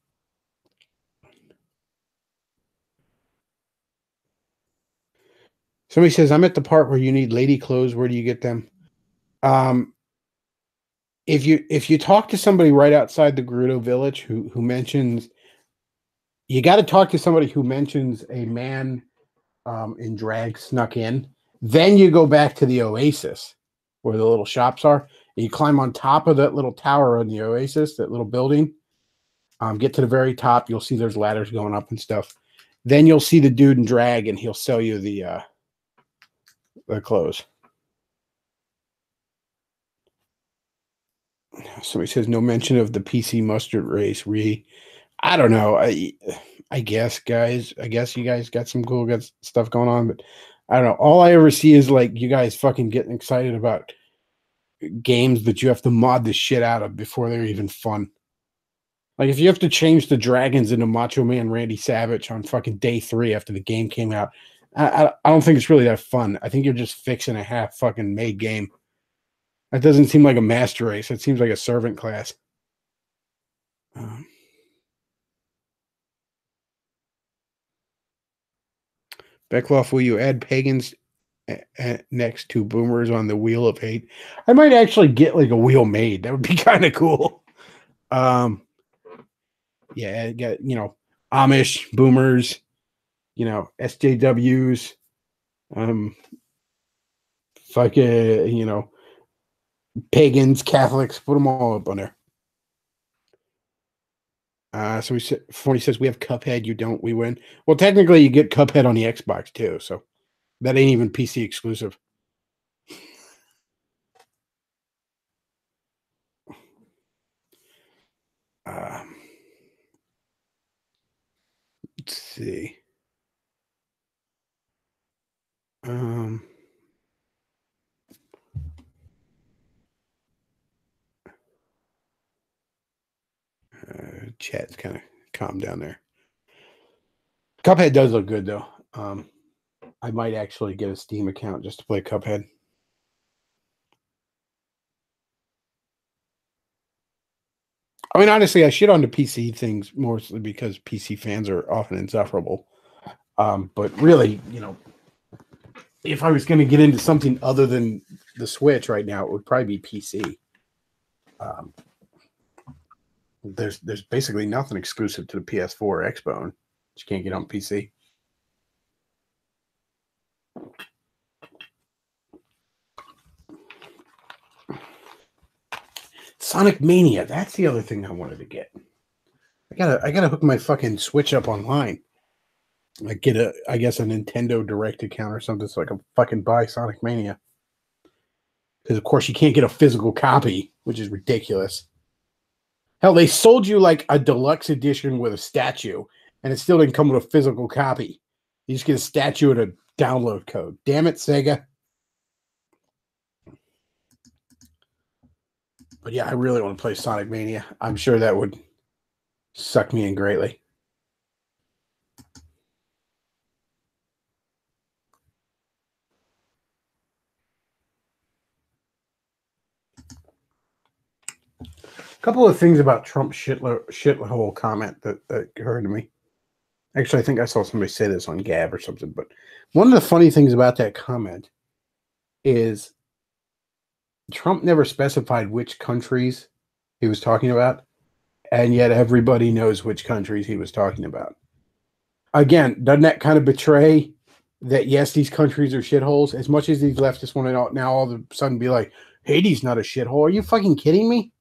Somebody says, I'm at the part where you need lady clothes. Where do you get them? Um, if you talk to somebody right outside the Gerudo village who mentions, you got to talk to somebody who mentions a man in drag snuck in. Then you go back to the Oasis where the little shops are. And you climb on top of that little tower in the Oasis, that little building. Get to the very top. You'll see there's ladders going up and stuff. Then you'll see the dude in drag, and he'll sell you the clothes. Somebody says no mention of the PC mustard race. I don't know. I guess, guys. I guess you guys got some cool stuff going on, but I don't know. All I ever see is like you guys fucking getting excited about games that you have to mod the shit out of before they're even fun. Like if you have to change the dragons into Macho Man Randy Savage on fucking day 3 after the game came out, I don't think it's really that fun. I think you're just fixing a half fucking made game. That doesn't seem like a master race. It seems like a servant class. Bechtloff, will you add pagans next to boomers on the wheel of hate? I might actually get like a wheel made. That would be kind of cool. Yeah, get Amish boomers, SJWs, fucking pagans, Catholics, put them all up on there. So he says we have Cuphead, you don't, we win. Well, technically, you get Cuphead on the Xbox too, so that ain't even PC exclusive. Let's see. Chat's kind of calm down there. Cuphead does look good though. I might actually get a Steam account just to play Cuphead. I mean, honestly, I shit on the PC things mostly because PC fans are often insufferable. But really, if I was going to get into something other than the Switch right now, it would probably be PC. There's basically nothing exclusive to the PS4 or Xbone that you can't get on PC. Sonic Mania, that's the other thing I wanted to get. I gotta hook my fucking Switch up online. Like get a Nintendo Direct account or something so I can fucking buy Sonic Mania. Because of course you can't get a physical copy, which is ridiculous. Hell, they sold you like a deluxe edition with a statue, and it still didn't come with a physical copy. You just get a statue and a download code. Damn it, Sega. But yeah, I really want to play Sonic Mania. I'm sure that would suck me in greatly. couple of things about Trump's shithole comment that occurred to me. Actually, I think I saw somebody say this on Gab or something. But one of the funny things about that comment is Trump never specified which countries he was talking about, and yet everybody knows which countries he was talking about. Again, doesn't that kind of betray that, yes, these countries are shitholes? As much as these leftists want to now all of a sudden be like, Haiti's not a shithole. Are you fucking kidding me?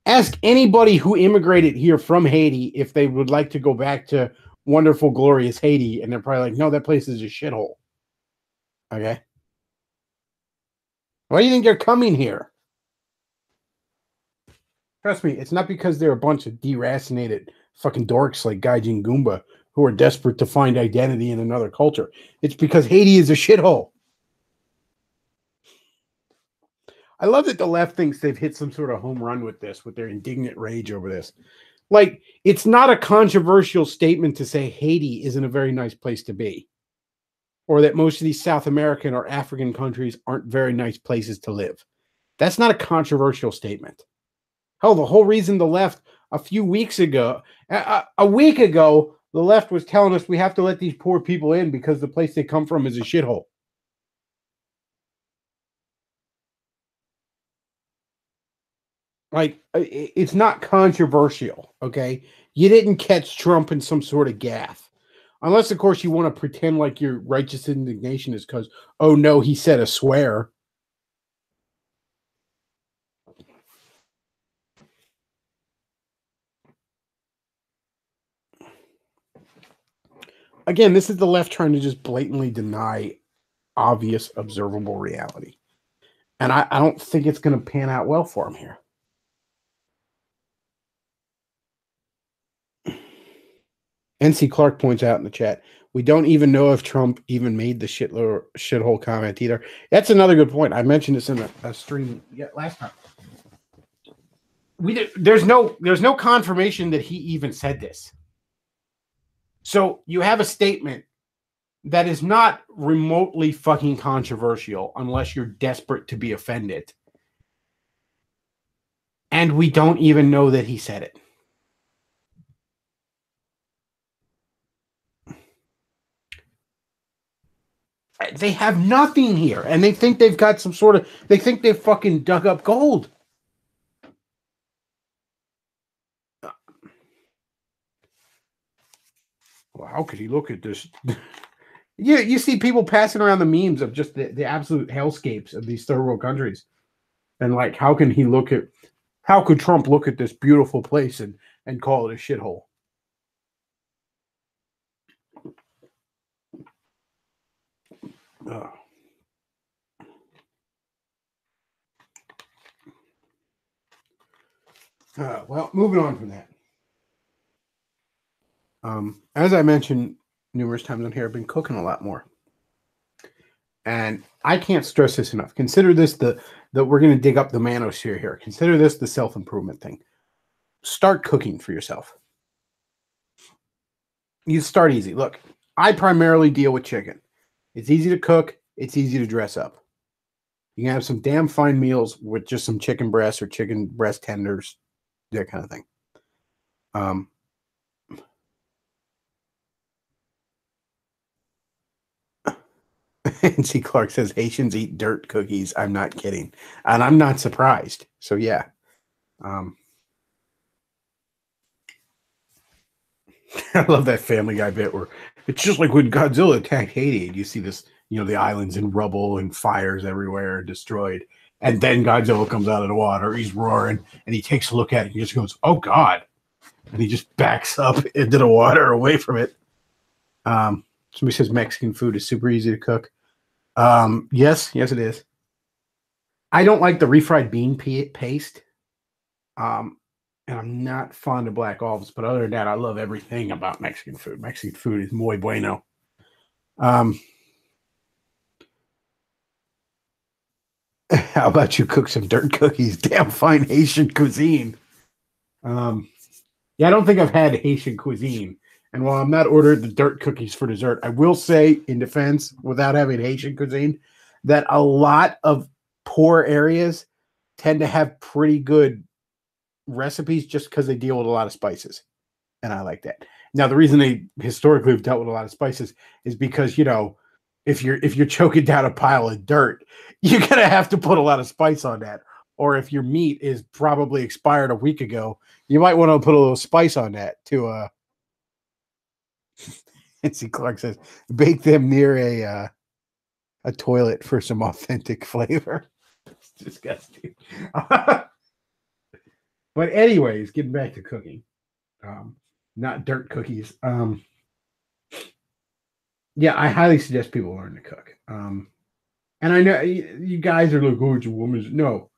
Ask anybody who immigrated here from Haiti if they would like to go back to wonderful, glorious Haiti, and they're probably like, no, that place is a shithole. Okay? Why do you think they're coming here? Trust me, it's not because they're a bunch of deracinated fucking dorks like Gaijin Goomba who are desperate to find identity in another culture. It's because Haiti is a shithole. I love that the left thinks they've hit some sort of home run with this, with their indignant rage over this. Like, it's not a controversial statement to say Haiti isn't a very nice place to be, or that most of these South American or African countries aren't very nice places to live. That's not a controversial statement. Hell, the whole reason the left a week ago, the left was telling us we have to let these poor people in because the place they come from is a shithole. Like, it's not controversial, okay? You didn't catch Trump in some sort of gaffe. Unless, of course, you want to pretend like your righteous indignation is because, oh, no, he said a swear. Again, this is the left trying to just blatantly deny obvious, observable reality. And I don't think it's going to pan out well for him here. NC Clark points out in the chat, we don't even know if Trump even made the shithole comment either. That's another good point. I mentioned this in a stream last time. There's no confirmation that he even said this. So you have a statement that is not remotely fucking controversial unless you're desperate to be offended. And we don't even know that he said it. They have nothing here, and they think they've got some sort of, they think they've fucking dug up gold. Well, how could he look at this? Yeah, you see people passing around the memes of just the absolute hellscapes of these third world countries. And like, how could Trump look at this beautiful place and call it a shithole? Well, moving on from that. As I mentioned numerous times on here, I've been cooking a lot more. And I can't stress this enough. Consider this that we're going to dig up the manosphere here. Consider this the self-improvement thing. Start cooking for yourself. You start easy. Look, I primarily deal with chicken. It's easy to cook. It's easy to dress up. You can have some damn fine meals with just some chicken breasts or chicken breast tenders, that kind of thing. NC Clark says Haitians eat dirt cookies. I'm not kidding. And I'm not surprised. So, yeah. I love that Family Guy bit where it's just like when Godzilla attacked Haiti and you see this, the islands in rubble and fires everywhere destroyed. And then Godzilla comes out of the water. He's roaring and he takes a look at it and he just goes, oh, God. And he just backs up into the water away from it. Somebody says Mexican food is super easy to cook. Yes, it is. I don't like the refried bean paste. And I'm not fond of black olives, but other than that, I love everything about Mexican food. Mexican food is muy bueno. How about you cook some dirt cookies? Damn fine Haitian cuisine. Yeah, I don't think I've had Haitian cuisine. And while I'm not ordered the dirt cookies for dessert, I will say in defense, without having Haitian cuisine, that a lot of poor areas tend to have pretty good recipes just because they deal with a lot of spices, and I like that. Now, the reason they historically have dealt with a lot of spices is because, you know, if you're choking down a pile of dirt, you're gonna have to put a lot of spice on that. Or if your meat is probably expired a week ago, you might want to put a little spice on that to Nancy Clark says, bake them near a toilet for some authentic flavor. It's disgusting. But anyways, getting back to cooking. Not dirt cookies. Yeah, I highly suggest people learn to cook. And I know you guys are like, oh, it's a woman's. No,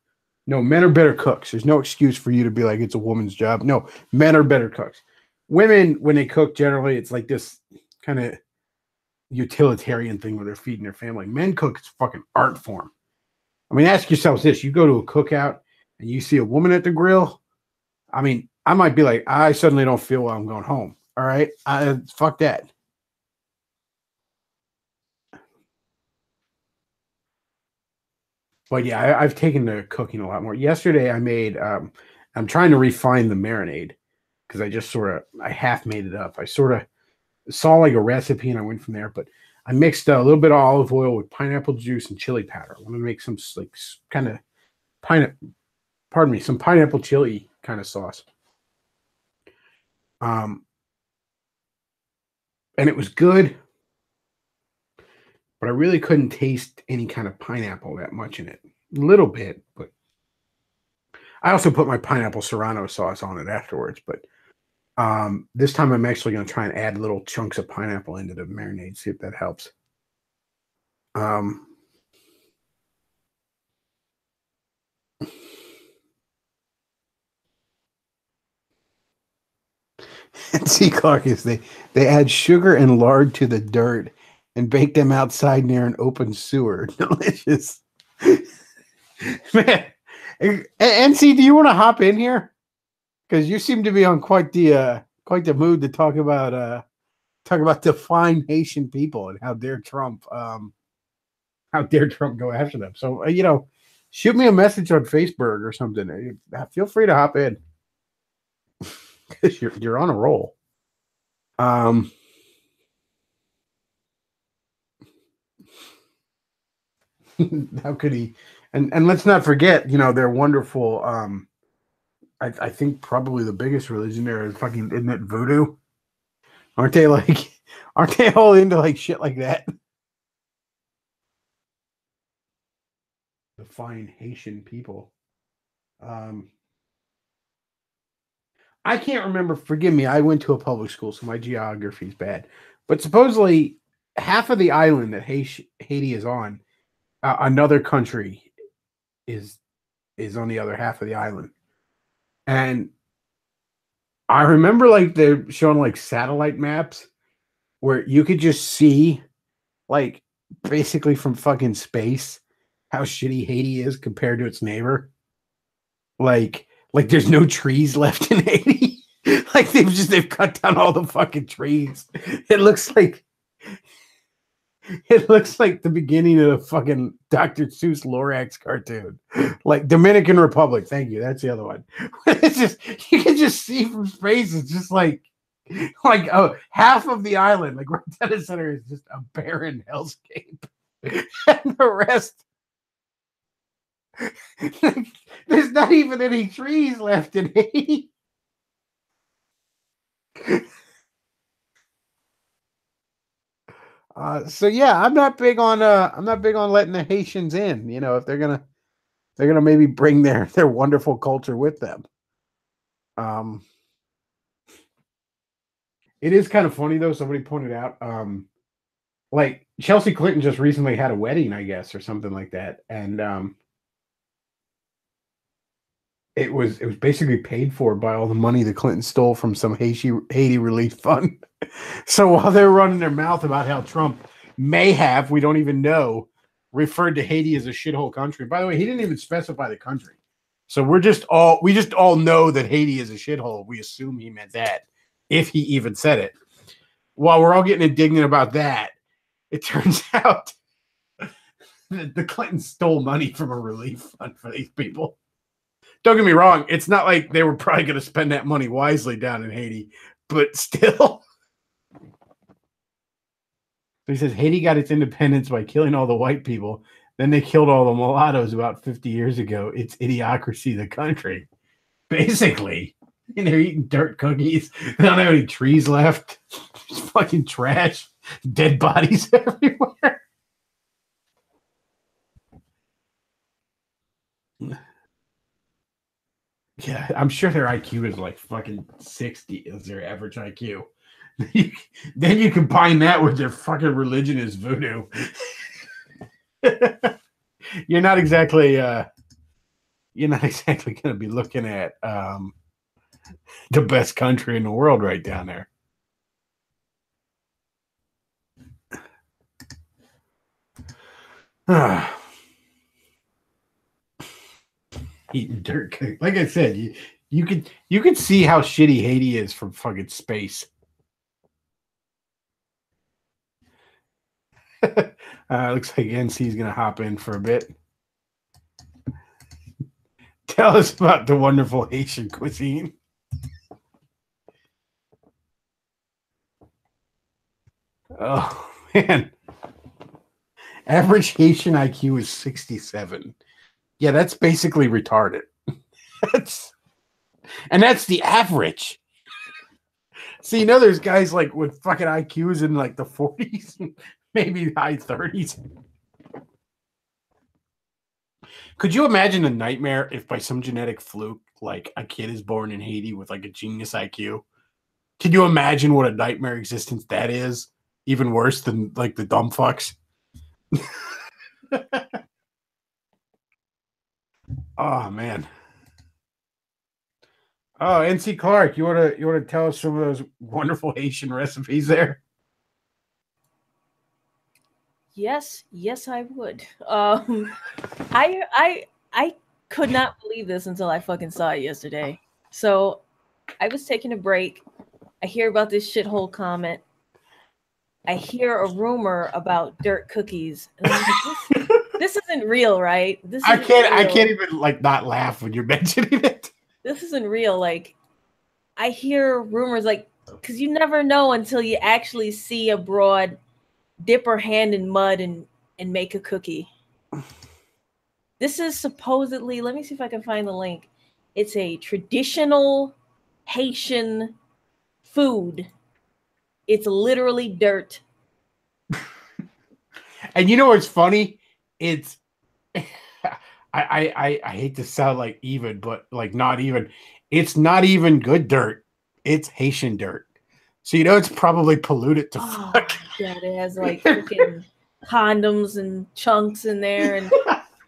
men are better cooks. There's no excuse for you to be like, it's a woman's job. No, men are better cooks. Women, when they cook, generally, it's like this kind of utilitarian thing where they're feeding their family. Men cook, it's fucking art form. I mean, ask yourselves this. You go to a cookout and you see a woman at the grill. I mean, I might be like, I suddenly don't feel well, I'm going home. All right? Fuck that. But yeah, I've taken to cooking a lot more. Yesterday, I made, I'm trying to refine the marinade because I half made it up. I sort of saw like a recipe and I went from there, but I mixed a little bit of olive oil with pineapple juice and chili powder. I'm going to make some like kind of some pineapple chili kind of sauce. And it was good, but I really couldn't taste any kind of pineapple that much in it. A little bit, but I also put my pineapple serrano sauce on it afterwards. But this time I'm actually going to try and add little chunks of pineapple into the marinade, see if that helps. And C. Clark is they add sugar and lard to the dirt and bake them outside near an open sewer. Delicious. Man. NC, do you want to hop in here? Because you seem to be on quite the mood to talk about the fine Haitian people and how dare Trump go after them. So shoot me a message on Facebook or something. Feel free to hop in. Because you're on a roll. How could he? And let's not forget, they're wonderful. I think probably the biggest religion there is fucking, isn't it voodoo? Aren't they all into like shit like that? The fine Haitian people. I can't remember. Forgive me. I went to a public school, so my geography is bad. But supposedly, half of the island that Haiti is on, another country is on the other half of the island. And I remember like they're showing like satellite maps where you could just see, like, basically from fucking space how shitty Haiti is compared to its neighbor. Like there's no trees left in Haiti. Like they've cut down all the fucking trees. It looks like the beginning of a fucking Dr. Seuss Lorax cartoon. Like Dominican Republic. Thank you. That's the other one. It's just, you can just see from space. It's just like half of the island, like right down the center, is just a barren hellscape. And the rest, there's not even any trees left in Haiti. So yeah, I'm not big on letting the Haitians in. If they're gonna maybe bring their wonderful culture with them. It is kind of funny though. Somebody pointed out, like Chelsea Clinton just recently had a wedding, I guess, or something like that, and it was basically paid for by all the money the Clintons stole from some Haiti relief fund. So while they're running their mouth about how Trump may have, we don't even know, referred to Haiti as a shithole country. By the way, he didn't even specify the country. So we just all know that Haiti is a shithole. We assume he meant that, if he even said it. While we're all getting indignant about that, it turns out that the Clintons stole money from a relief fund for these people. don't get me wrong. It's not like they were probably going to spend that money wisely down in Haiti, but still. He says Haiti got its independence by killing all the white people. Then they killed all the mulattoes about 50 years ago. It's idiocracy, the country. Basically. And they're eating dirt cookies. They don't have any trees left. It's fucking trash. Dead bodies everywhere. Yeah, I'm sure their IQ is like fucking 60 is their average IQ. Then you combine that with their fucking religion is voodoo. You're not exactly going to be looking at the best country in the world right down there. Eating dirt cake. Like I said, you could see how shitty Haiti is from fucking space. Looks like NC's gonna hop in for a bit. Tell us about the wonderful Haitian cuisine. Oh man. Average Haitian IQ is 67. Yeah, that's basically retarded. That's the average. So you know there's guys like with fucking IQs in like the 40s, maybe high 30s. Could you imagine a nightmare if by some genetic fluke, like a kid is born in Haiti with like a genius IQ? Can you imagine what a nightmare existence that is? Even worse than like the dumb fucks. Oh man. Oh, NC Clark, you wanna tell us some of those wonderful Haitian recipes there? Yes, I would. I could not believe this until I fucking saw it yesterday. So I was taking a break. I hear about this shithole comment. I hear a rumor about dirt cookies. And I'm like, this isn't real, right? I can't even like not laugh when you're mentioning it. This isn't real. Like, I hear rumors like, because you never know until you actually see a broad dip her hand in mud and make a cookie. This is supposedly, let me see if I can find the link. It's a traditional Haitian food. It's literally dirt. And you know what's funny? It's I hate to sound like even, but like not even. It's not even good dirt. It's Haitian dirt. So you know it's probably polluted to fuck. God, it has like freaking condoms and chunks in there and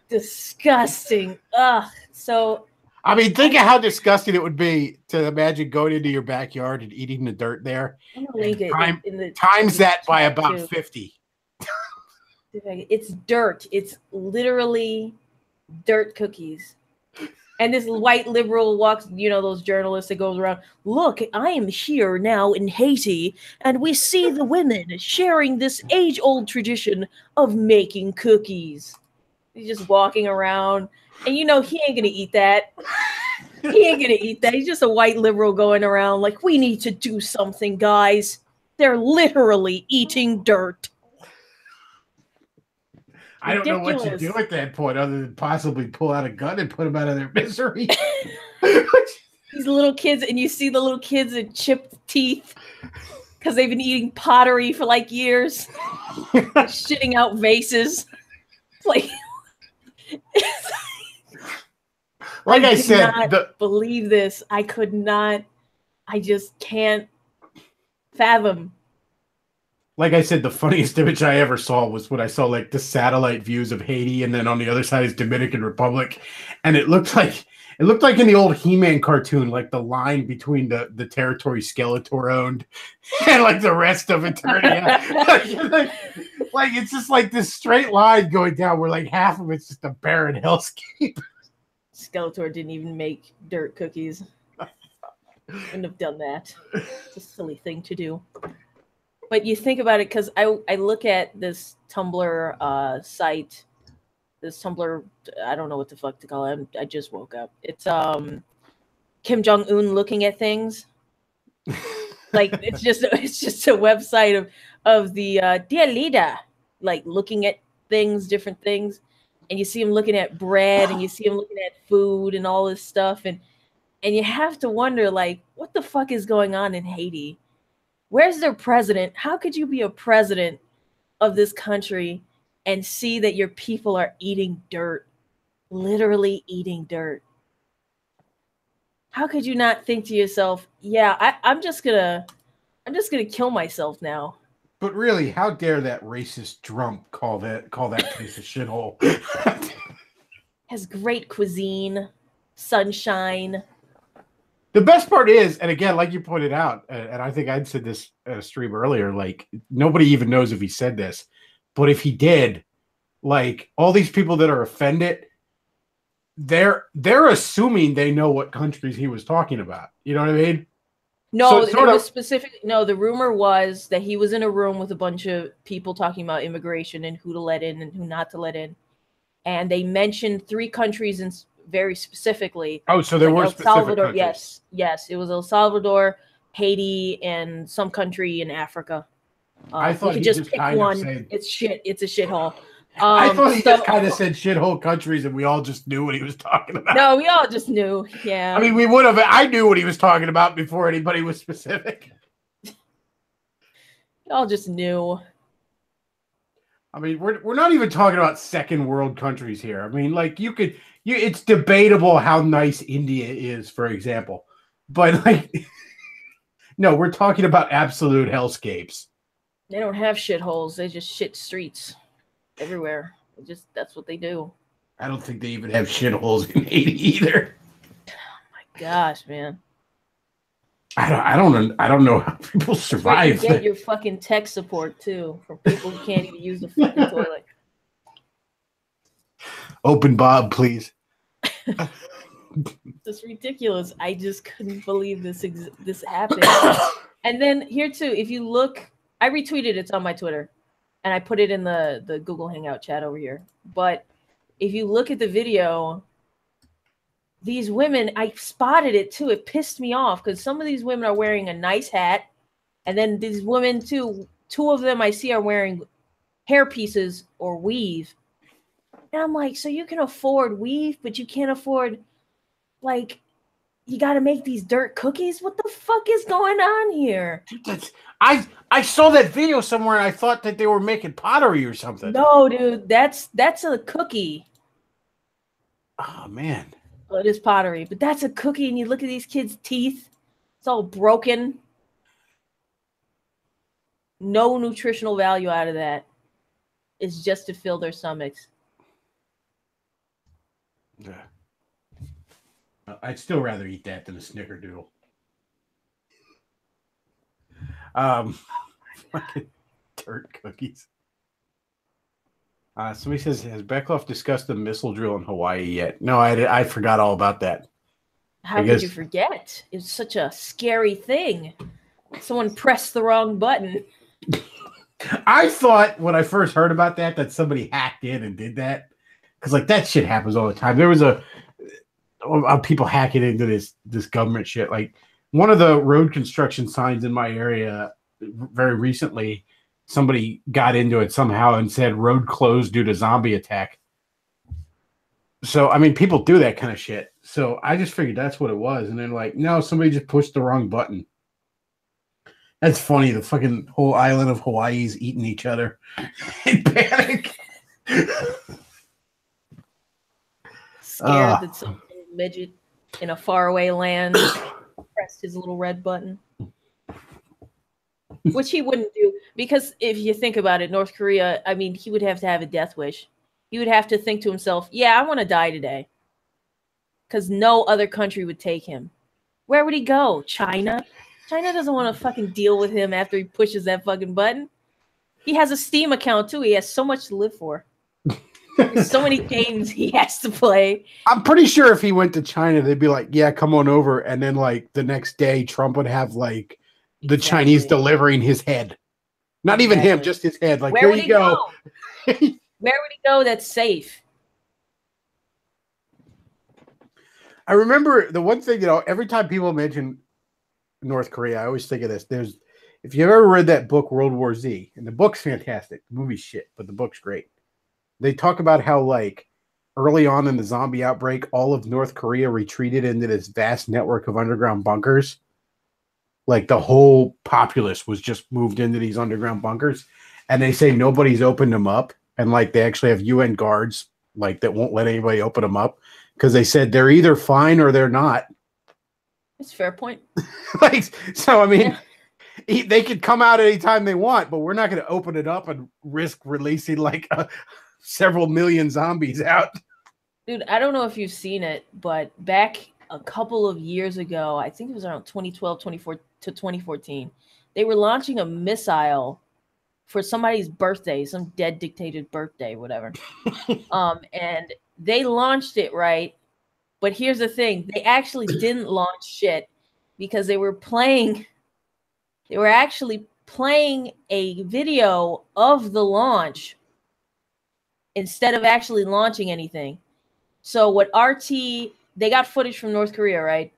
disgusting. Ugh. So I mean, think of how disgusting it would be to imagine going into your backyard and eating the dirt there. I'm gonna link it times that by about 50. It's dirt. It's literally dirt cookies. And this white liberal walks, you know, those journalists that goes around, look, I am here now in Haiti, and we see the women sharing this age-old tradition of making cookies. He's just walking around, and you know he ain't gonna eat that. He ain't gonna eat that. He's just a white liberal going around like, we need to do something, guys. They're literally eating dirt. I don't know what you do at that point other than possibly pull out a gun and put them out of their misery. These little kids, and you see the little kids with chipped teeth because they've been eating pottery for like years, shitting out vases. Like I said, believe this. I could not. I just can't fathom. Like I said, the funniest image I ever saw was when I saw like the satellite views of Haiti, and then on the other side is Dominican Republic, and it looked like in the old He-Man cartoon, like the line between the territory Skeletor owned and like the rest of Eternia. like it's just like this straight line going down where like half of it's just a barren hellscape. Skeletor didn't even make dirt cookies. Wouldn't have done that. It's a silly thing to do. But you think about it, because I look at this Tumblr site this Tumblr. I don't know what the fuck to call it. I just woke up. It's Kim Jong-un looking at things. Like it's just a website of the dear leader, like looking at things, different things, and you see him looking at bread, and you see him looking at food and all this stuff, and you have to wonder, like, what the fuck is going on in Haiti? Where's their president? How could you be a president of this country and see that your people are eating dirt, literally eating dirt? How could you not think to yourself, yeah, I'm just gonna kill myself now? But really, how dare that racist Trump call that place a shithole? Has great cuisine, sunshine. The best part is, and again, like you pointed out, and I think I'd said this at a stream earlier, like nobody even knows if he said this, but if he did, like all these people that are offended, they're assuming they know what countries he was talking about. You know what I mean? No, so it was specific. No, the rumor was that he was in a room with a bunch of people talking about immigration and who to let in and who not to let in, and they mentioned 3 countries and very specifically. Oh, so there were El Salvador. Countries. Yes, it was El Salvador, Haiti, and some country in Africa. I thought you could just pick one. It's shit. It's a shithole. I thought he just kind of said shithole countries, and we all just knew what he was talking about. No, we all just knew. Yeah. I mean, we would have. I knew what he was talking about before anybody was specific. We all just knew. I mean, we're not even talking about second world countries here. I mean, like it's debatable how nice India is, for example, but like, no, we're talking about absolute hellscapes. They don't have shitholes. They just shit streets everywhere. That's what they do. I don't think they even have shitholes in Haiti either. Oh my gosh, man. I don't know how people survive. You get your fucking tech support too from people who can't even use the fucking toilet. Open Bob, please. It's ridiculous. I just couldn't believe this happened. And then here too, if you look, I retweeted it's on my Twitter, and I put it in the Google Hangout chat over here. But if you look at the video, these women, I spotted it too. It pissed me off because some of these women are wearing a nice hat, and then these women too, 2 of them I see are wearing hair pieces or weave. And I'm like, so you can afford weave, but you can't afford, like, you got to make these dirt cookies? What the fuck is going on here? I saw that video somewhere, and I thought that they were making pottery or something. No, dude, that's a cookie. Oh, man. Well, it is pottery, but that's a cookie, and you look at these kids' teeth. It's all broken. No nutritional value out of that. It's just to fill their stomachs. Yeah. I'd still rather eat that than a snickerdoodle. Fucking dirt cookies. Somebody says, has Bechtloff discussed the missile drill in Hawaii yet? No, I forgot all about that. How could you forget? It's such a scary thing. Someone pressed the wrong button. I thought when I first heard about that somebody hacked in and did that. Because like that shit happens all the time. There was people hacking into this government shit. Like one of the road construction signs in my area very recently, somebody got into it somehow and said road closed due to zombie attack. So, I mean, people do that kind of shit. So I just figured that's what it was. And then like, no, somebody just pushed the wrong button. That's funny. The fucking whole island of Hawaii is eating each other in panic. Scared that some midget in a faraway land pressed his little red button. Which he wouldn't do, because if you think about it, North Korea, I mean, he would have to have a death wish. He would have to think to himself, yeah, I want to die today. Because no other country would take him. Where would he go? China? China doesn't want to fucking deal with him after he pushes that fucking button. He has a Steam account, too. He has so much to live for. There's so many games he has to play. I'm pretty sure if he went to China, they'd be like, yeah, come on over. And then, like, the next day, Trump would have, like, the Chinese delivering his head. Not even him, just his head. Like, here you go. Where would he go that's safe? I remember the one thing, every time people mention North Korea, I always think of this. If you ever read that book, World War Z, and the book's fantastic, the movie's shit, but the book's great. They talk about how, like, early on in the zombie outbreak, all of North Korea retreated into this vast network of underground bunkers. Like, the whole populace was just moved into these underground bunkers. And they say nobody's opened them up. And, like, they actually have UN guards, like, that won't let anybody open them up. Because they said they're either fine or they're not. That's a fair point. Like, so, I mean, they could come out anytime they want, but we're not going to open it up and risk releasing, like, several million zombies out. Dude, I don't know if you've seen it, but back a couple of years ago, I think it was around 2012, 2014, they were launching a missile for somebody's birthday, some dead dictated birthday, whatever. And they launched it, right? But here's the thing. They actually didn't launch shit because they were actually playing a video of the launch instead of actually launching anything. So what they got footage from North Korea, right?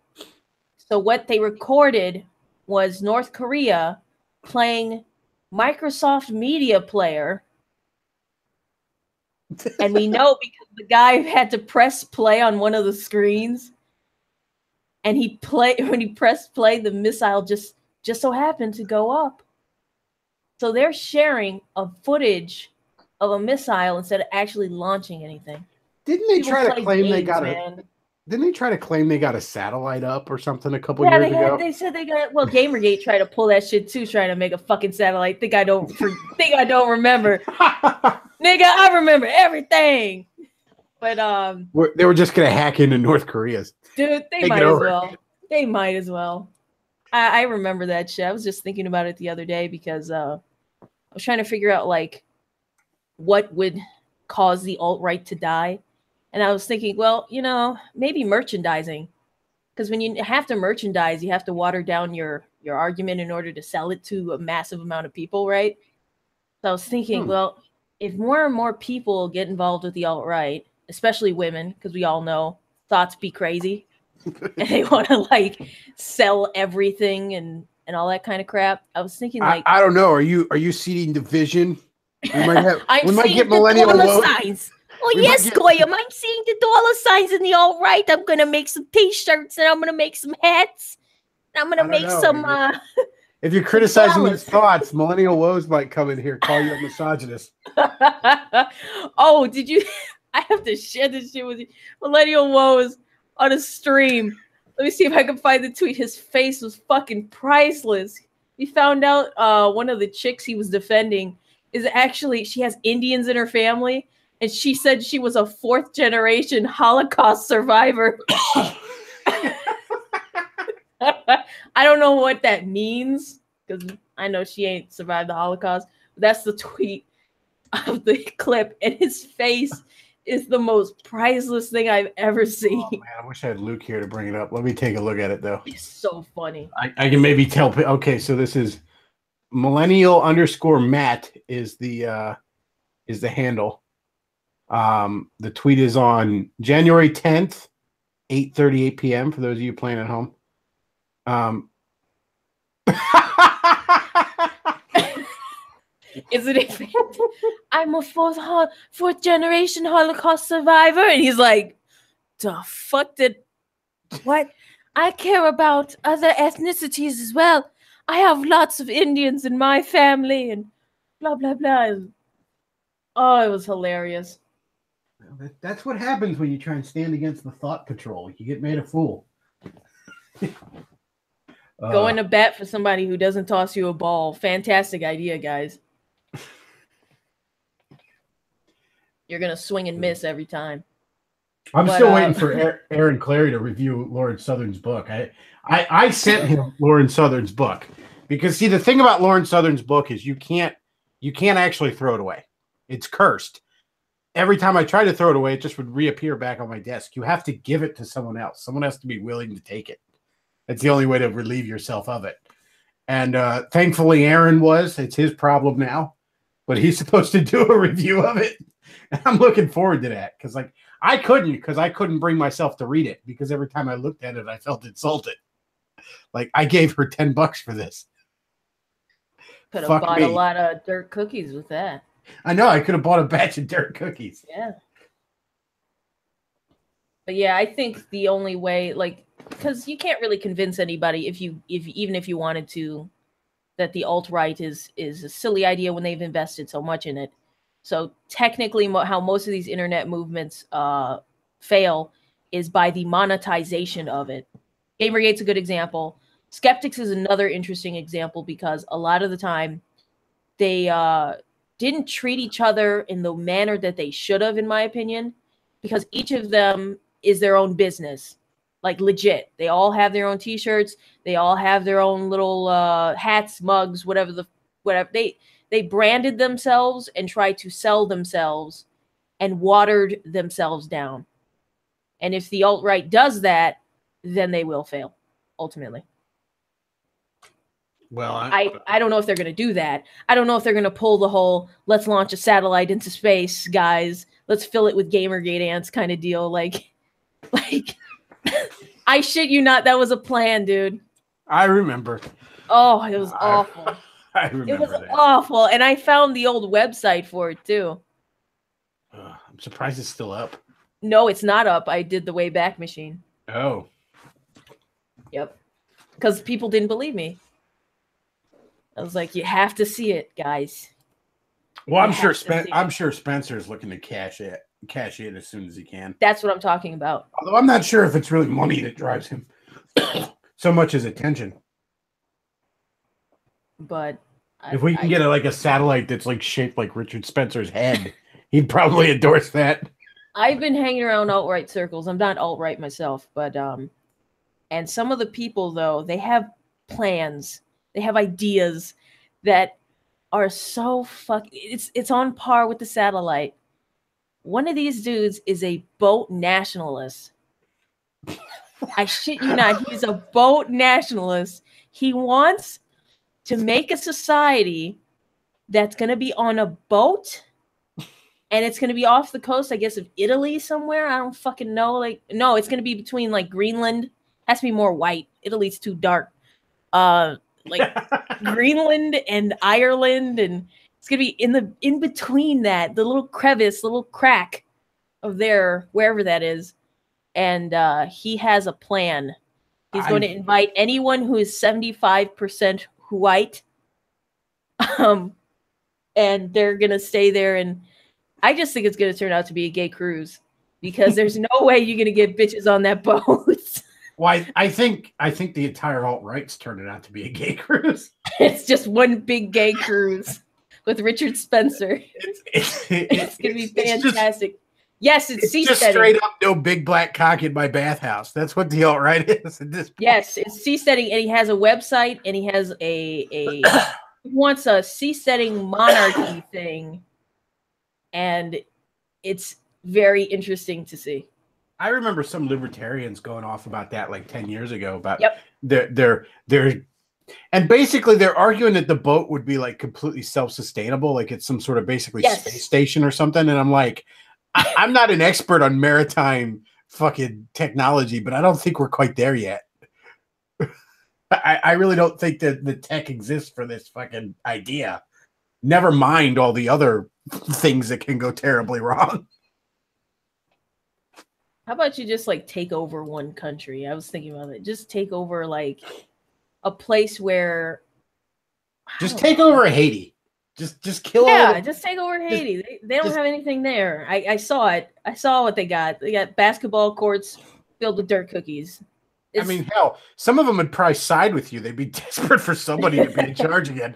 So what they recorded was North Korea playing Microsoft Media Player. And we know because the guy had to press play on one of the screens. And when he pressed play, the missile just so happened to go up. So they're sharing a footage of a missile instead of actually launching anything. Didn't they try to claim they got a satellite up or something a couple years ago? They said they got. Well, Gamergate tried to pull that shit too, trying to make a fucking satellite. Think I don't remember, nigga. I remember everything. But they were just gonna hack into North Korea's. Dude, they might as well. They might as well. I remember that shit. I was just thinking about it the other day because I was trying to figure out like what would cause the alt-right to die. And I was thinking, well, maybe merchandising. Because when you have to merchandise, you have to water down your argument in order to sell it to a massive amount of people, right? So I was thinking, well, if more and more people get involved with the alt-right, especially women, because we all know thoughts be crazy, and they want to, like, sell everything and all that kind of crap. I was thinking, like... I don't know. Are you seeding division? We might get millennial signs. Oh, yes, Goyam, I'm seeing the dollar signs in the alt-right. I'm going to make some T-shirts, and I'm going to make some hats. And I'm going to make some... if you're criticizing these thoughts, millennial woes might come in here, call you a misogynist. Oh, did you... I have to share this shit with you. Millennial woes on a stream. Let me see if I can find the tweet. His face was fucking priceless. He found out one of the chicks he was defending is actually... She has Indians in her family. And she said she was a fourth-generation Holocaust survivor. I don't know what that means, because I know she ain't survived the Holocaust. But that's the tweet of the clip, and his face is the most priceless thing I've ever seen. Oh, man, I wish I had Luke here to bring it up. Let me take a look at it, though. It's so funny. I can maybe tell. Okay, so this is millennial_Matt is the handle. The tweet is on January 10th, 8:38 p.m. for those of you playing at home. Isn't it? I'm a fourth generation Holocaust survivor, and he's like, "The fuck did what? I care about other ethnicities as well. I have lots of Indians in my family, and blah blah blah." Oh, it was hilarious. That's what happens when you try and stand against the thought patrol. You get made a fool. Going to bat for somebody who doesn't toss you a ball. Fantastic idea, guys. You're going to swing and miss every time. I'm still waiting for Aaron Clary to review Lauren Southern's book. I sent him Lauren Southern's book because, see, the thing about Lauren Southern's book is you can't actually throw it away. It's cursed. Every time I try to throw it away, it just would reappear back on my desk. You have to give it to someone else. Someone has to be willing to take it. That's the only way to relieve yourself of it. And thankfully, Aaron was. It's his problem now. But he's supposed to do a review of it. And I'm looking forward to that. Because, like, I couldn't because I couldn't bring myself to read it because every time I looked at it, I felt insulted. Like I gave her $10 for this. Could have Fuck bought me. a lot of dirt cookies with that. I know I could have bought a batch of dirt cookies. Yeah. But yeah, I think the only way, like, because you can't really convince anybody even if you wanted to, that the alt-right is a silly idea when they've invested so much in it. So technically, how most of these internet movements fail is by the monetization of it. Gamergate's a good example. Skeptics is another interesting example because a lot of the time they didn't treat each other in the manner that they should have, in my opinion, because each of them is their own business. Like legit. They all have their own t-shirts. They all have their own little hats, mugs, whatever. They branded themselves and tried to sell themselves and watered themselves down. And if the alt-right does that, then they will fail, ultimately. Well, I don't know if they're going to do that. I don't know if they're going to pull the whole let's launch a satellite into space, guys. Let's fill it with Gamergate ants kind of deal. Like I shit you not, that was a plan, dude. I remember. Oh, it was awful. I remember it was that. awful, and I found the old website for it too. I'm surprised it's still up. No, it's not up. I did the Wayback Machine. Oh. Yep. Because people didn't believe me. I was like, you have to see it, guys. Well, I'm sure Spencer's looking to cash in as soon as he can. That's what I'm talking about. Although I'm not sure if it's really money that drives him so much as attention. But if we can get a satellite that's like shaped like Richard Spencer's head, he'd probably endorse that. I've been hanging around alt-right circles. I'm not alt-right myself, but and some of the people though, they have plans. They have ideas that are so it's on par with the satellite. One of these dudes is a boat nationalist. I shit you not, he's a boat nationalist. He wants to make a society that's going to be on a boat, and it's going to be off the coast, I guess, of Italy somewhere. I don't fucking know. Like, no, it's going to be between like Greenland. Has to be more white. Italy's too dark. Like Greenland and Ireland, and it's going to be in between that, the little crevice, little crack of there, wherever that is. And he has a plan. He's going to invite anyone who is 75% white, and they're gonna stay there. And I just think it's gonna turn out to be a gay cruise because there's no way you're gonna get bitches on that boat. Well, I think the entire alt-right's turning out to be a gay cruise. It's just one big gay cruise with Richard Spencer. It's gonna be fantastic. Yes, it's just straight up no big black cock in my bathhouse. That's what the alt-right is at this point. Yes, it's seasteading, and he has a website, and he has he wants a seasteading monarchy thing, and it's very interesting to see. I remember some libertarians going off about that like 10 years ago about their and basically they're arguing that the boat would be like completely self-sustainable, like it's some sort of basically space station or something, and I'm like, I'm not an expert on maritime fucking technology, but I don't think we're quite there yet. I really don't think that the tech exists for this fucking idea. Never mind all the other things that can go terribly wrong. How about you just like take over one country? I was thinking about it. Just take over like a place where just take over Haiti. Just kill. Yeah, just take over Haiti. They don't have anything there. I saw it. I saw what they got. They got basketball courts filled with dirt cookies. I mean, hell, some of them would probably side with you. They'd be desperate for somebody to be in charge again.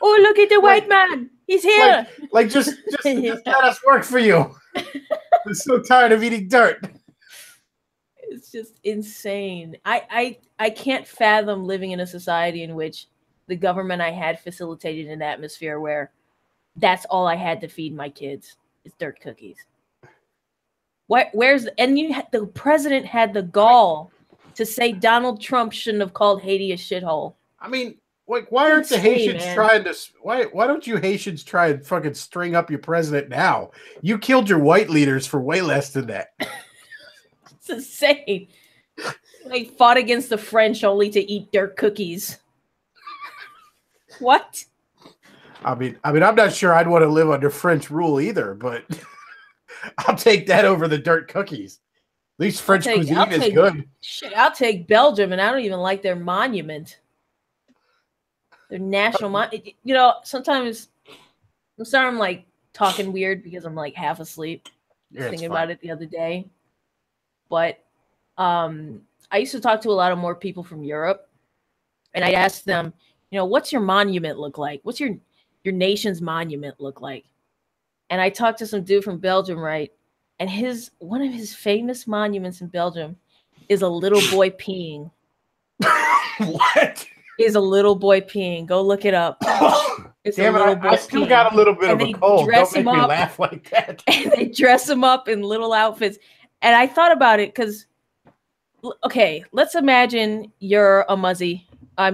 Oh, look at the white man. He's here. Just let us work for you. I'm so tired of eating dirt. It's just insane. I can't fathom living in a society in which the government I had facilitated an atmosphere where that's all I had to feed my kids is dirt cookies. The president had the gall to say Donald Trump shouldn't have called Haiti a shithole. I mean, Like, why aren't the Insane, Haitians man. trying to? Why don't you Haitians try and fucking string up your president now? You killed your white leaders for way less than that. It's insane. They fought against the French only to eat dirt cookies. What? I mean, I'm not sure I'd want to live under French rule either, but I'll take that over the dirt cookies. At least French cuisine is good. Shit, I'll take Belgium, and I don't even like their monument. Their national monument. You know, sometimes I'm sorry I'm like talking weird because I'm like half asleep. Thinking about it the other day. But I used to talk to a lot of more people from Europe, and I'd ask them, you know, what's your monument look like? What's your nation's monument look like? And I talked to some dude from Belgium, right? And one of his famous monuments in Belgium is a little boy peeing. What? Is a little boy peeing. Go look it up. It's Damn a little boy I still got a little bit of a cold. Don't make me laugh like that. And they dress him up in little outfits. And I thought about it because, okay, let's imagine you're a Muslim, a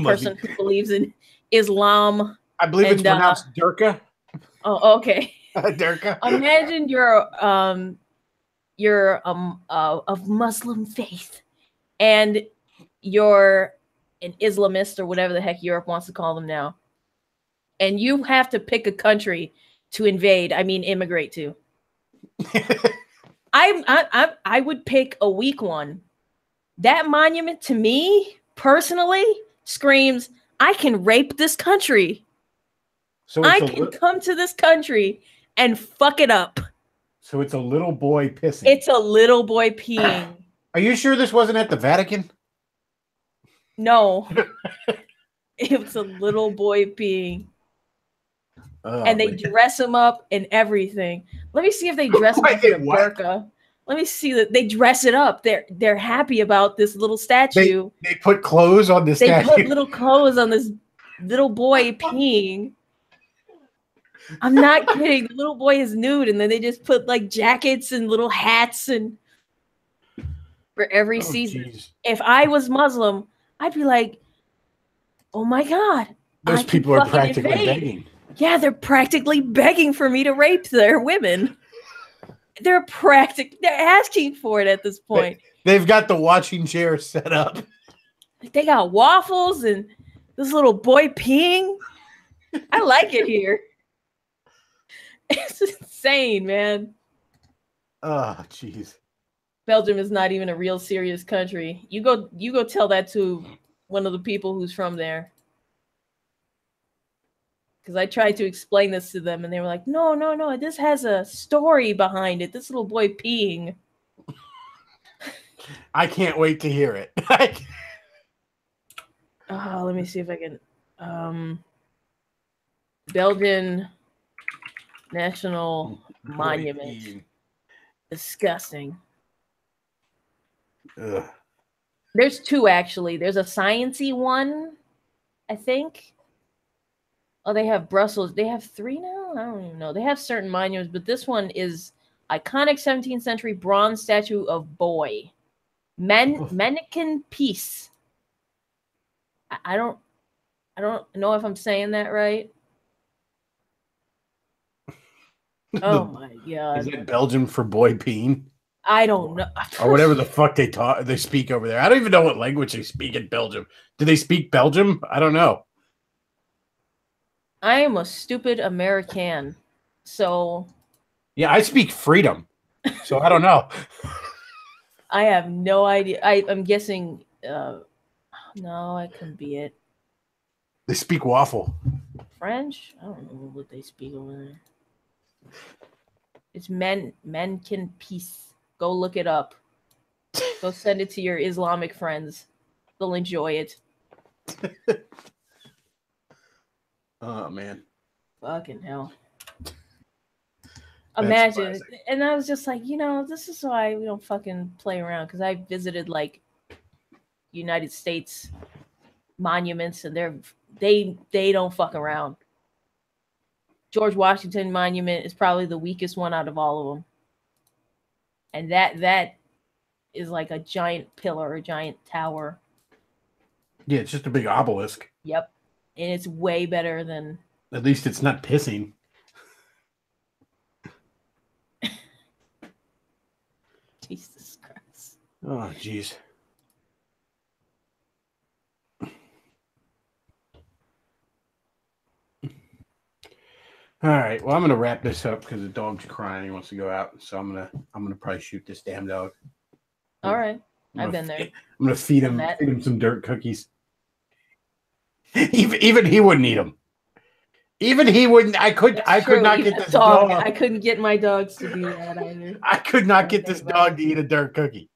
person who believes in Islam. I believe it's pronounced Durka. Oh, okay. Durka. Imagine you're of Muslim faith, and you're an Islamist or whatever the heck Europe wants to call them now, and you have to pick a country to invade. I mean, immigrate to. I would pick a weak one. That monument to me personally screams, I can rape this country. So I can come to this country and fuck it up. So it's a little boy pissing. It's a little boy peeing. Are you sure this wasn't at the Vatican? No. It was a little boy peeing. Oh, and they dress him up and everything. Let me see if they dress him up in a burqa. Let me see that they dress it up. They're happy about this little statue. They put clothes on this statue. They put little clothes on this little boy peeing. I'm not kidding. The little boy is nude, and then they just put like jackets and little hats and for every season. Geez. If I was Muslim, I'd be like, oh my God. Those people are practically begging. Yeah, they're practically begging for me to rape their women. They're asking for it at this point. They've got the watching chair set up. They got waffles and this little boy peeing. I like it here. It's insane, man. Oh, jeez. Belgium is not even a real serious country. You go tell that to one of the people who's from there. Because I tried to explain this to them, and they were like, no, this has a story behind it. This little boy peeing. I can't wait to hear it. Let me see if I can. Belgian National Monument. Peeing. Disgusting. Ugh. There's two, actually. There's a science-y one, I think. Oh, they have Brussels. They have three now? I don't even know. They have certain monuments, but this one is iconic 17th century bronze statue of boy. Mannequin piece. I don't know if I'm saying that right. Oh my God. Is it Belgium for boy peeing? I don't know. Or whatever the fuck they speak over there. I don't even know what language they speak in Belgium. Do they speak Belgium? I don't know. I am a stupid American, so... Yeah, I speak freedom, so I don't know. I have no idea. I'm guessing... no, that couldn't be it. They speak waffle. French? I don't know what they speak over there. It's Mannequin Peace. Go look it up. Go send it to your Islamic friends. They'll enjoy it. Oh, man. Fucking hell. Imagine. And I was just like, this is why we don't fucking play around. Because I visited, like, United States monuments, and they don't fuck around. George Washington Monument is probably the weakest one out of all of them. And that is like a giant pillar, a giant tower. Yeah, it's just a big obelisk. Yep. And it's way better than. At least it's not pissing. Jesus Christ. Oh, jeez. All right. Well, I'm gonna wrap this up because the dog's crying. He wants to go out. So I'm gonna probably shoot this damn dog. All right. I've been there. I'm gonna feed him some dirt cookies. Even he wouldn't eat them. Even he wouldn't. I could not get this dog. I couldn't get my dogs to do that either. I could not get this dog to eat a dirt cookie.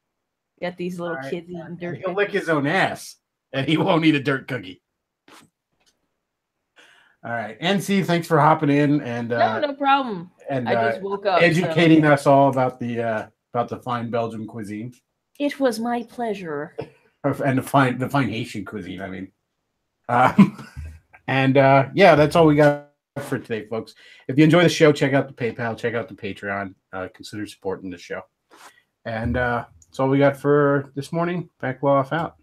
Got these little kids eating dirt cookies. He'll lick his own ass, and he won't eat a dirt cookie. All right, NC, thanks for hopping in and no problem. And I just woke up, educating us all about the fine Belgian cuisine. It was my pleasure. And the fine Haitian cuisine. I mean, yeah, that's all we got for today, folks. If you enjoy the show, check out the PayPal, check out the Patreon, consider supporting the show. And that's all we got for this morning. Bechtloff out.